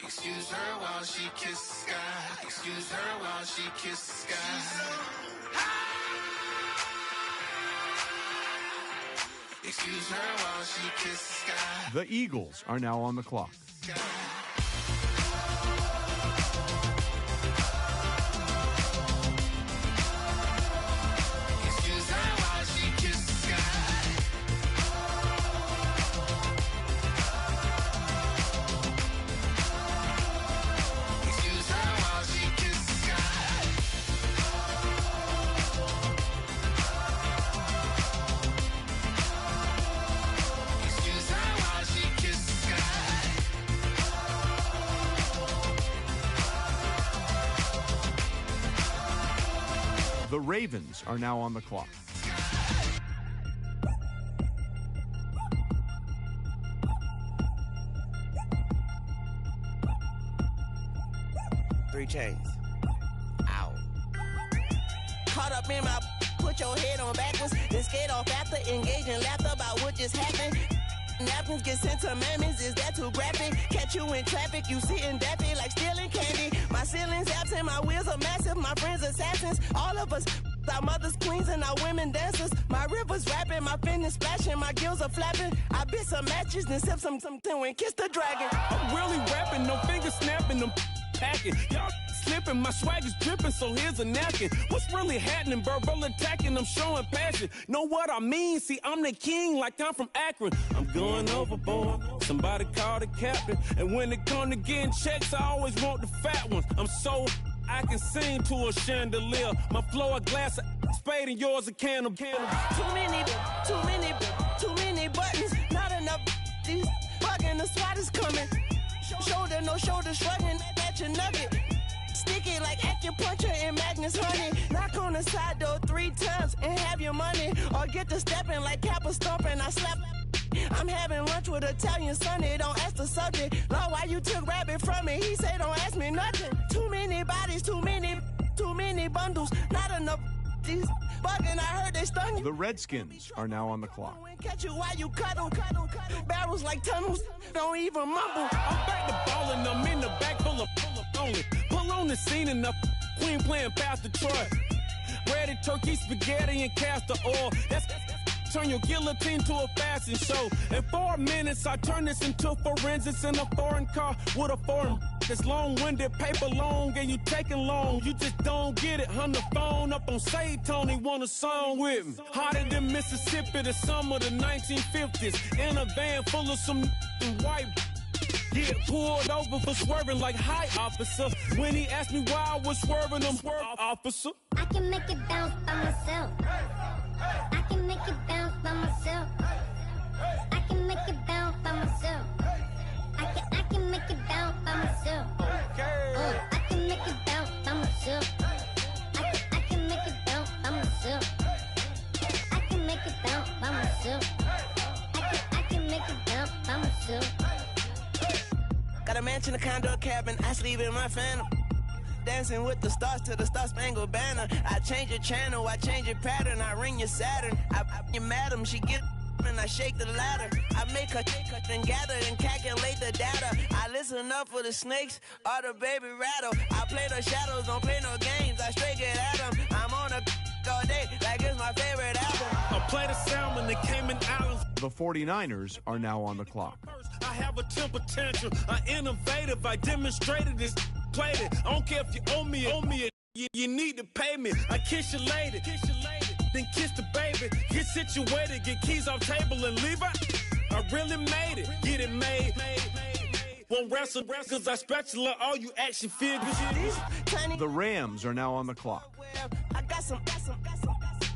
Excuse her while she kisses the sky. Excuse her while she kisses the sky. Excuse her while she kisses the sky. The Eagles are now on the clock. Excuse her while she kisses the sky. Excuse her while she kisses the sky. Excuse her while she kisses the sky. The Ravens are now on the clock. Three chains. Ow. Caught up in my, put your head on backwards, then skate off after, engage in laughter about what just happened. Napkins get sent to mammies, is that too graphic? Catch you in traffic, you sitting daffy like stealing candy. My ceiling's absent, my wheels are massive, my friends assassins. All of us, our mothers queens and our women dancers. My rivers rapping, my fingers splashing, my gills are flapping. I bit some matches, then sip something and kiss the dragon. I'm really rapping, no fingers snapping, them packing. Y'all slipping, my swag is dripping, so here's a napkin. What's really happening? Verbal attacking, I'm showing passion. Know what I mean? See, I'm the king, like I'm from Akron. I'm going overboard. Somebody call the captain. And when it come to getting checks, I always want the fat ones. I'm so I can sing to a chandelier. My flow a glass of spade and yours a can of Too many buttons. Not enough. These bugging, the SWAT is coming. Shoulder, no shoulder shrugging at your nugget. Sticky like acupuncture and Magnus honey. Knock on the side door 3 times and have your money. Or get to stepping like Kappa stomping. I slap. I'm having lunch with Italian Sonny. Don't ask the subject. Lord, why you took rabbit from me? He said don't ask me nothing. Too many bodies, too many bundles. Not enough. These bugging, I heard they stung you. The Redskins are now on the clock. Catch you while you cuddle. Barrels like tunnels. Don't even mumble. I'm back to ballin', I'm in the back full of only. Pull on the scene and the queen playing Pastor Troy. Ready turkey, spaghetti, and castor oil. That's turn your guillotine to a fashion show. In 4 minutes, I turn this into forensics in a foreign car with a foreign. It's long-winded, paper long, and you taking long. You just don't get it. On the phone up on Say Tony, want a song with me. Hotter than Mississippi, the summer of the 1950s. In a van full of some white. Get pulled over for swerving like hi, officer. When he asked me why I was swerving, I'm officer. I can make it bounce by myself. I can make it bounce by myself. I can make it bounce by myself. I can make it bounce by myself. I can make it bounce by myself. I can make it bounce by myself. I can make it bounce by myself. I can make it bounce by myself. Got a mansion, a condo, a cabin. I sleep in my phantom. Dancing with the stars to the Star Spangled Banner. I change your channel, I change your pattern. I ring your Saturn. I your madam, she get and I shake the ladder. I make her and gather and calculate the data. I listen up for the snakes or the baby rattle. I play the shadows, don't play no games. I straight get at them. I'm on a all day like it's my favorite album. I play the Salmon, the Cayman Islands. The 49ers are now on the clock. I have a temper tantrum. I innovative. I demonstrated this. Played it. I don't care if you owe me it. You need to pay me. I kiss your lady. Then kiss the baby. Get situated. Get keys off table and leave her. I really made it. Get it made. Won't wrestle cause I spatula all you action figures. The Rams are now on the clock. I got some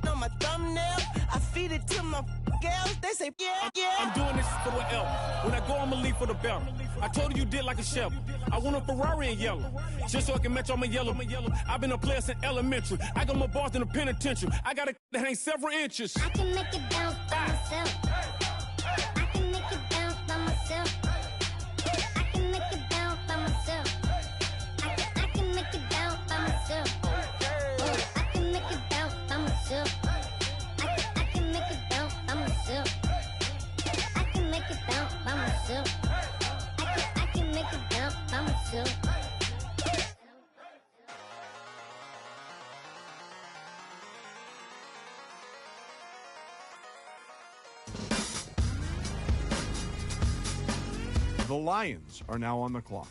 on my thumbnail. I feed it to my girls. They say, yeah. I'm doing this for the L. When I go, I'ma leave for the belt. I told you did like a chef. I want a Ferrari in yellow. Just so I can match all my yellow. I've been a player since elementary. I got my bars in the penitentiary. I got a that hangs several inches. I can make it bounce by myself. I can make it bounce by myself. I can make it bounce by myself. I can make it bounce by myself. I can make it bounce by myself. I can make it bounce by myself. I can make it bounce by myself. I can make it bounce by myself. The Lions are now on the clock.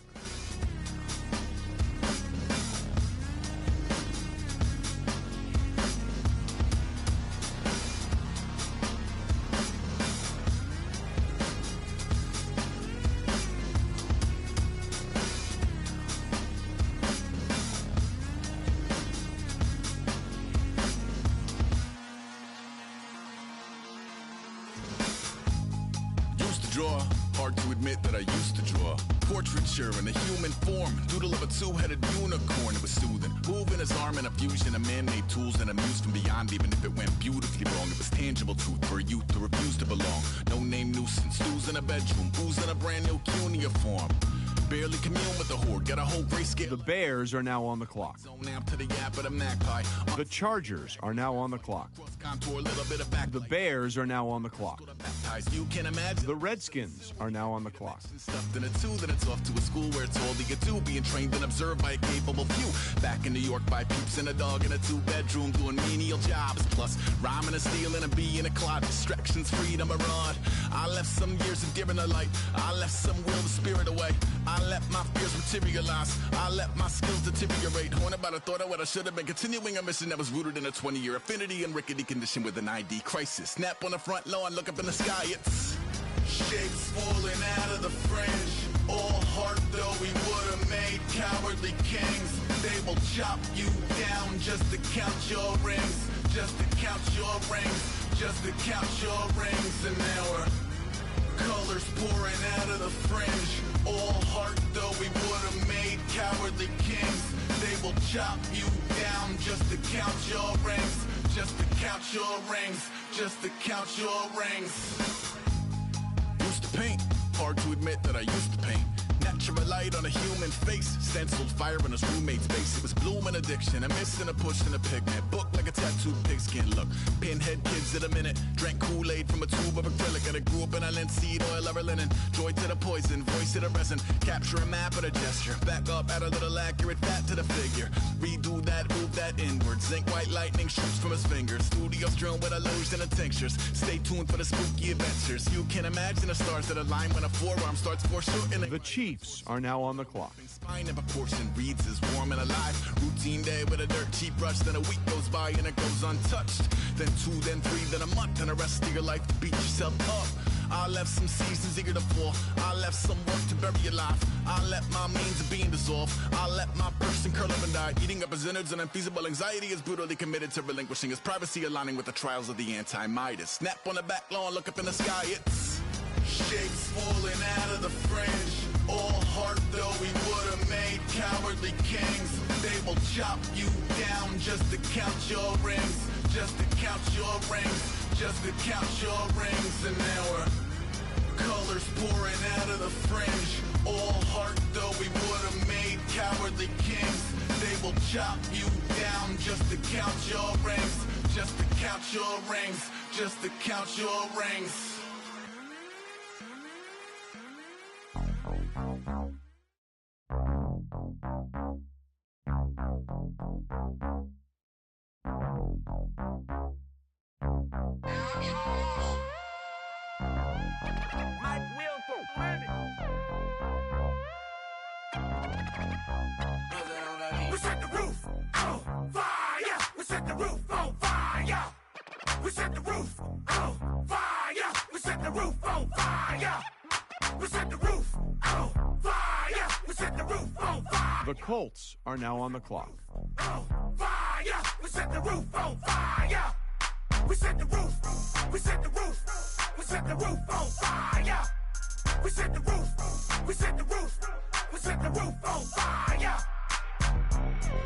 Used to draw, hard to admit that I used to draw. portraiture in a human form. Doodle of a two-headed unicorn, it was soothing. Moving his arm in a fusion of man-made tools and amused from beyond, even if it went beautifully wrong. It was tangible truth for a youth to refuse to belong. No-name nuisance, who's in a bedroom, who's in a brand new cuneiform. Barely commune with the horde, got a whole grayscale. The Bears are now on the clock. To the yap of the magpie. The Chargers are now on the clock. Contour a little bit of back. The Bears are now on the clock. You can imagine. The Redskins are now on the clock. Stuffed in a two, then it's off to a school where it's all you get to. Being trained and observed by a capable few. Back in New York by peeps and a dog in a two-bedroom doing menial jobs. Plus, rhyming and stealing and being a clod. Distractions, freedom, a rod. I left some years of giving a light. I left some will the spirit away. I let my fears materialize. I let my skills deteriorate. Horn about a thought of what I should have been. Continuing a mission that was rooted in a 20-year affinity and rickety condition with an ID crisis. Snap on the front lawn, look up in the sky. It's shapes falling out of the fringe. All heart though we would have made cowardly kings. They will chop you down just to count your rings. Just to count your rings. Just to count your rings. And now we're colors pouring out of the fringe. All heart though we would have made cowardly kings. They will chop you down just to count your rings. Just to count your rings. Just to count your rings. Used to paint. Hard to admit that I used to paint. Natural light on a human face. Stenciled fire in his roommate's face. It was blooming addiction. A miss and a push and a pigment. Book like a tattooed pigskin look. Pinhead kids in a minute. Drank Kool-Aid from a tube of acrylic. And I grew up in a linseed oil ever linen. Joy to the poison. Voice to the resin. Capture a map of a gesture. Back up, add a little accurate fat to the figure. Redo that, move that inward. Zinc white lightning shoots from his fingers. Studio strewn with illusion and tinctures. Stay tuned for the spooky adventures. You can imagine the stars that align when a forearm starts foreshortening. The Chiefs are now on the clock. Spine of a portion reads as warm and alive. Routine day with a dirt cheap brush. Then a week goes by and it goes untouched. Then 2, then 3, then a month. And the rest of your life to beat yourself up. I left some seasons eager to fall. I left some work to bury your life. I let my means of being dissolve. I let my person curl up and die. Eating up his innards and unfeasible anxiety is brutally committed to relinquishing his privacy, aligning with the trials of the anti-Midas. Snap on the back lawn, look up in the sky. It's shapes falling out of the fringe. All heart though we would have made cowardly kings. They will chop you down just to count your rings. Just to count your rings. Just to count your rings. And now we're colors pouring out of the fringe. All heart though we would have made cowardly kings. They will chop you down just to count your rings. Just to count your rings. Just to count your rings. Mike Wilson, we set the roof on fire. We set the roof on fire. We set the roof on fire. We set the roof on fire. We set the roof on fire. We set the roof on fire. The Colts are now on the clock. On fire. We set the roof on fire. We set the roof. We set the roof. We set the roof on fire. We set the roof. We set the roof. We set the roof on fire.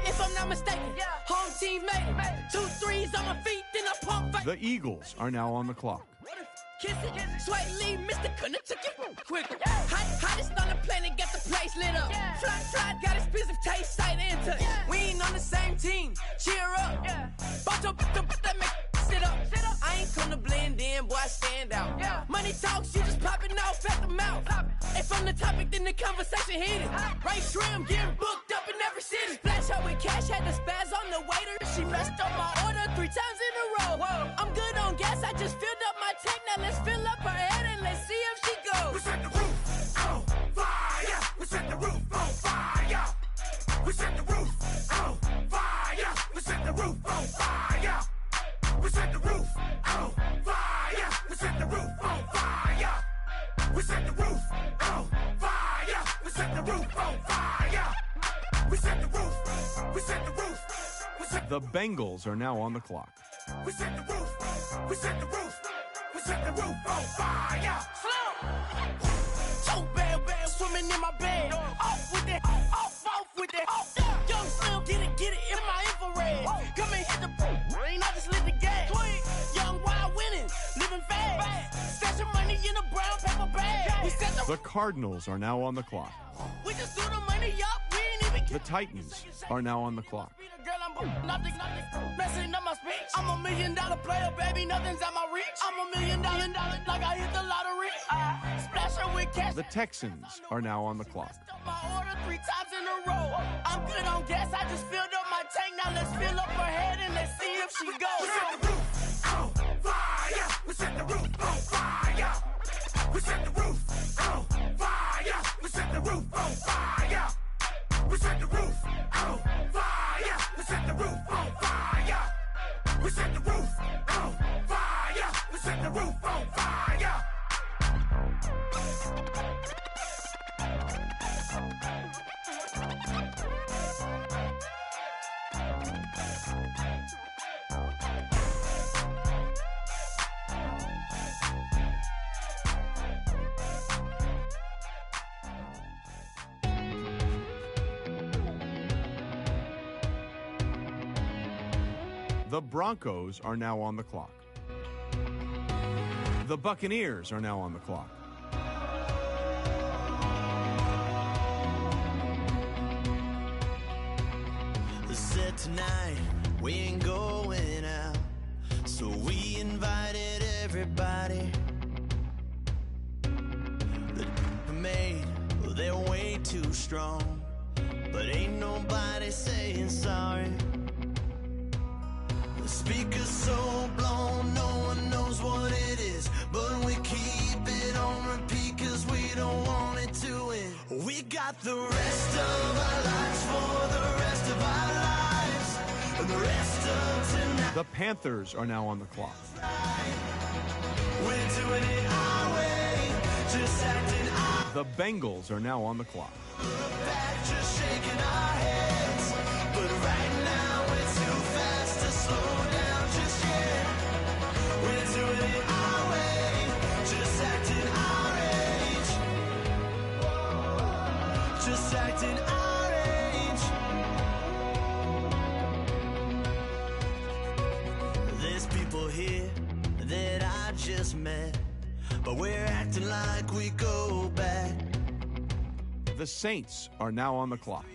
If I'm not mistaken, home team made it. 2 threes on my feet, then I pump fake. The Eagles are now on the clock. Kiss it, sweat leave, Mr. Couldn't took it quick. Hottest on the planet, got the place lit up. Fly, got expensive taste, sight into. We ain't on the same team, cheer up. Boto, that make sit up. I ain't come to blend in, boy, I stand out. Money talks, you just popping off at the mouth. If I'm the topic, then the conversation heated. Race trim, getting booked up in every city. Splash out with cash, had the spaz on the waiter. She messed up my order 3 times in a row. I'm good on gas, I just filled up my tank. Now let's fill up her head and let's see if she goes. We set the roof on fire. We set the roof on fire. We set the roof on fire. We set the roof on fire. We set the roof on fire. We set the roof on fire. We set the roof on fire. We set the roof on fire. We set the roof. We set the roof. We set The Bengals are now on the clock. We set the roof. We set the roof. We set the roof on fire. Slow. So bad, swimming in my bed. Off with that, off with that. Young Slim, get it in my infrared. Come and hit the rain, I just lit the gas. Young wild winning, living fast. Stashing money in a brown paper bag. We set The Cardinals are now on the clock. we just threw the money up, we ain't even The Titans are now on the clock. Girl, I'm nothing, messing up my speech. I'm $1 million player, baby, nothing's at my reach. I'm $1 million, like I hit the lottery. Splash her with cash. The Texans are now on the clock. My order 3 times in a row. I'm good on gas, I just filled up my tank. Now let's fill up her head and let's see if she goes. We set the roof on fire. We set the roof on fire. We set the roof on fire. We set the roof on fire. We set the roof on fire. We set the roof on fire. We set the roof on fire. We set the roof on fire. The Broncos are now on the clock. The Buccaneers are now on the clock. Said tonight we ain't going out, so we invited everybody. The made, well, they're way too strong, but ain't nobody saying sorry. The speaker's so blown, no one knows what it is, but we keep it on repeat cause we don't want it to end. We got the rest of our lives for the rest of our lives, and the rest of tonight. The Panthers are now on the clock. We're doing it our way, just acting our The Bengals are now on the clock. back, just shaking our heads. But right now we're too fast to slow down just yet. We're doing it our way, just acting our age. Just acting our age. There's people here that I just met, but we're acting like we go back. The Saints are now on the clock.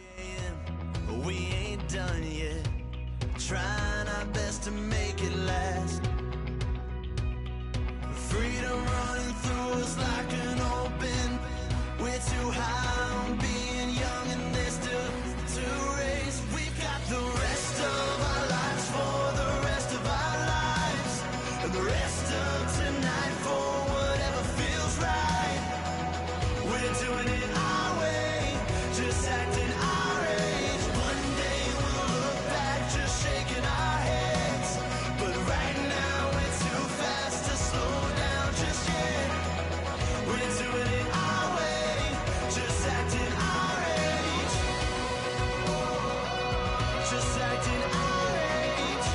We ain't done yet, trying our best to make it last. Freedom running through us like an open. We're too high on being young and there's still to race. We've got the rest of our lives for the rest of our lives, and the rest of tonight for whatever feels right. We're doing it our way, just acting our age. One day we'll look back, just shaking our heads. But right now we're too fast to slow down just yet. We're doing it our way, just acting our age. Just acting our age.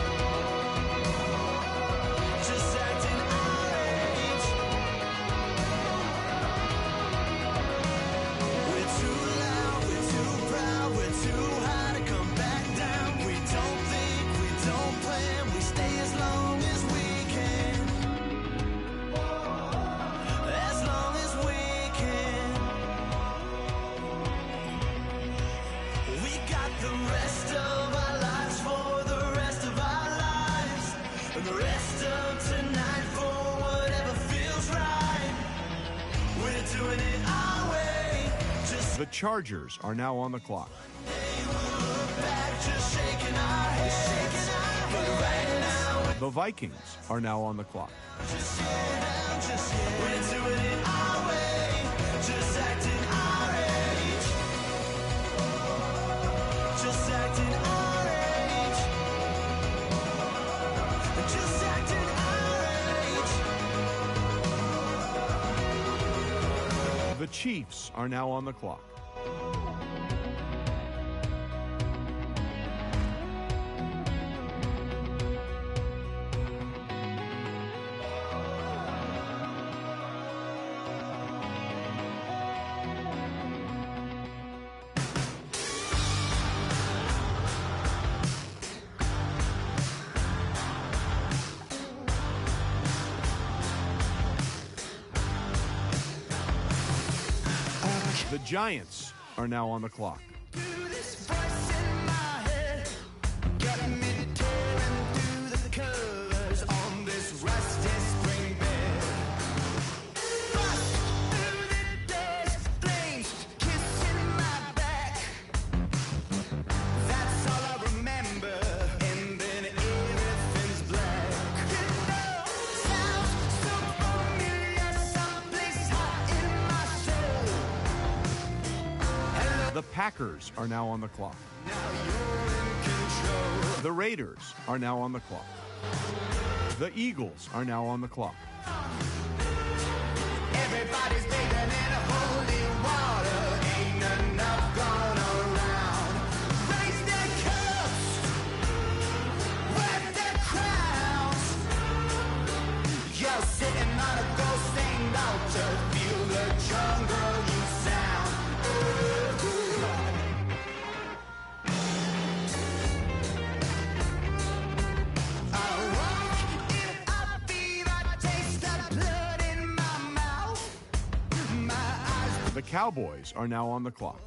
Just acting our age. We're too loud, we're too proud, we're too high to come back down. We don't think, we don't plan, we stay as long as we can. As long as we can. We got the rest of our lives for the rest of our lives, and the rest of tonight for whatever feels right. We're doing it our way, just The Chargers are now on the clock. back, just shaking our heads. But right now, The Vikings are now on the clock. just slow down, just yet. We're doing it our way, just acting our age. Just acting our age. Just acting our age. The Chiefs are now on the clock. Giants are now on the clock. The Packers are now on the clock. The Raiders are now on the clock. The Eagles are now on the clock. Everybody's bathing in holy water. Ain't enough gone around. Raise their cups, wear their crowns. You're sitting on a gold-stained altar. Feel the jungle you sound. The Cowboys are now on the clock.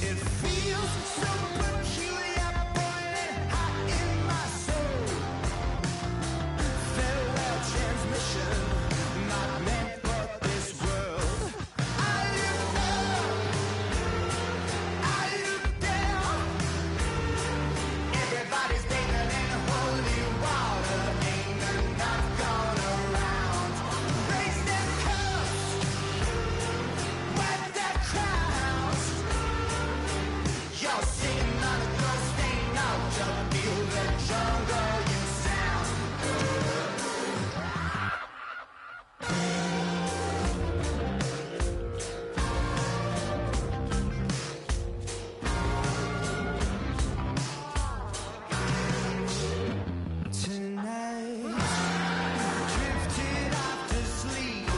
It feels so peculiar, boiling hot in my soul. Farewell transmission, not meant for this world. I look up, I look down. Everybody's bathing in holy water. Ain't enough gone around. Raise their cups, wear their crowns. You're sitting on a gold-stained altar. Feel the jungle you sound. Tonight, drifted off to sleep.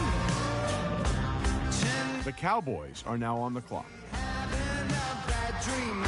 The Cowboys are now on the clock. Having a bad dream.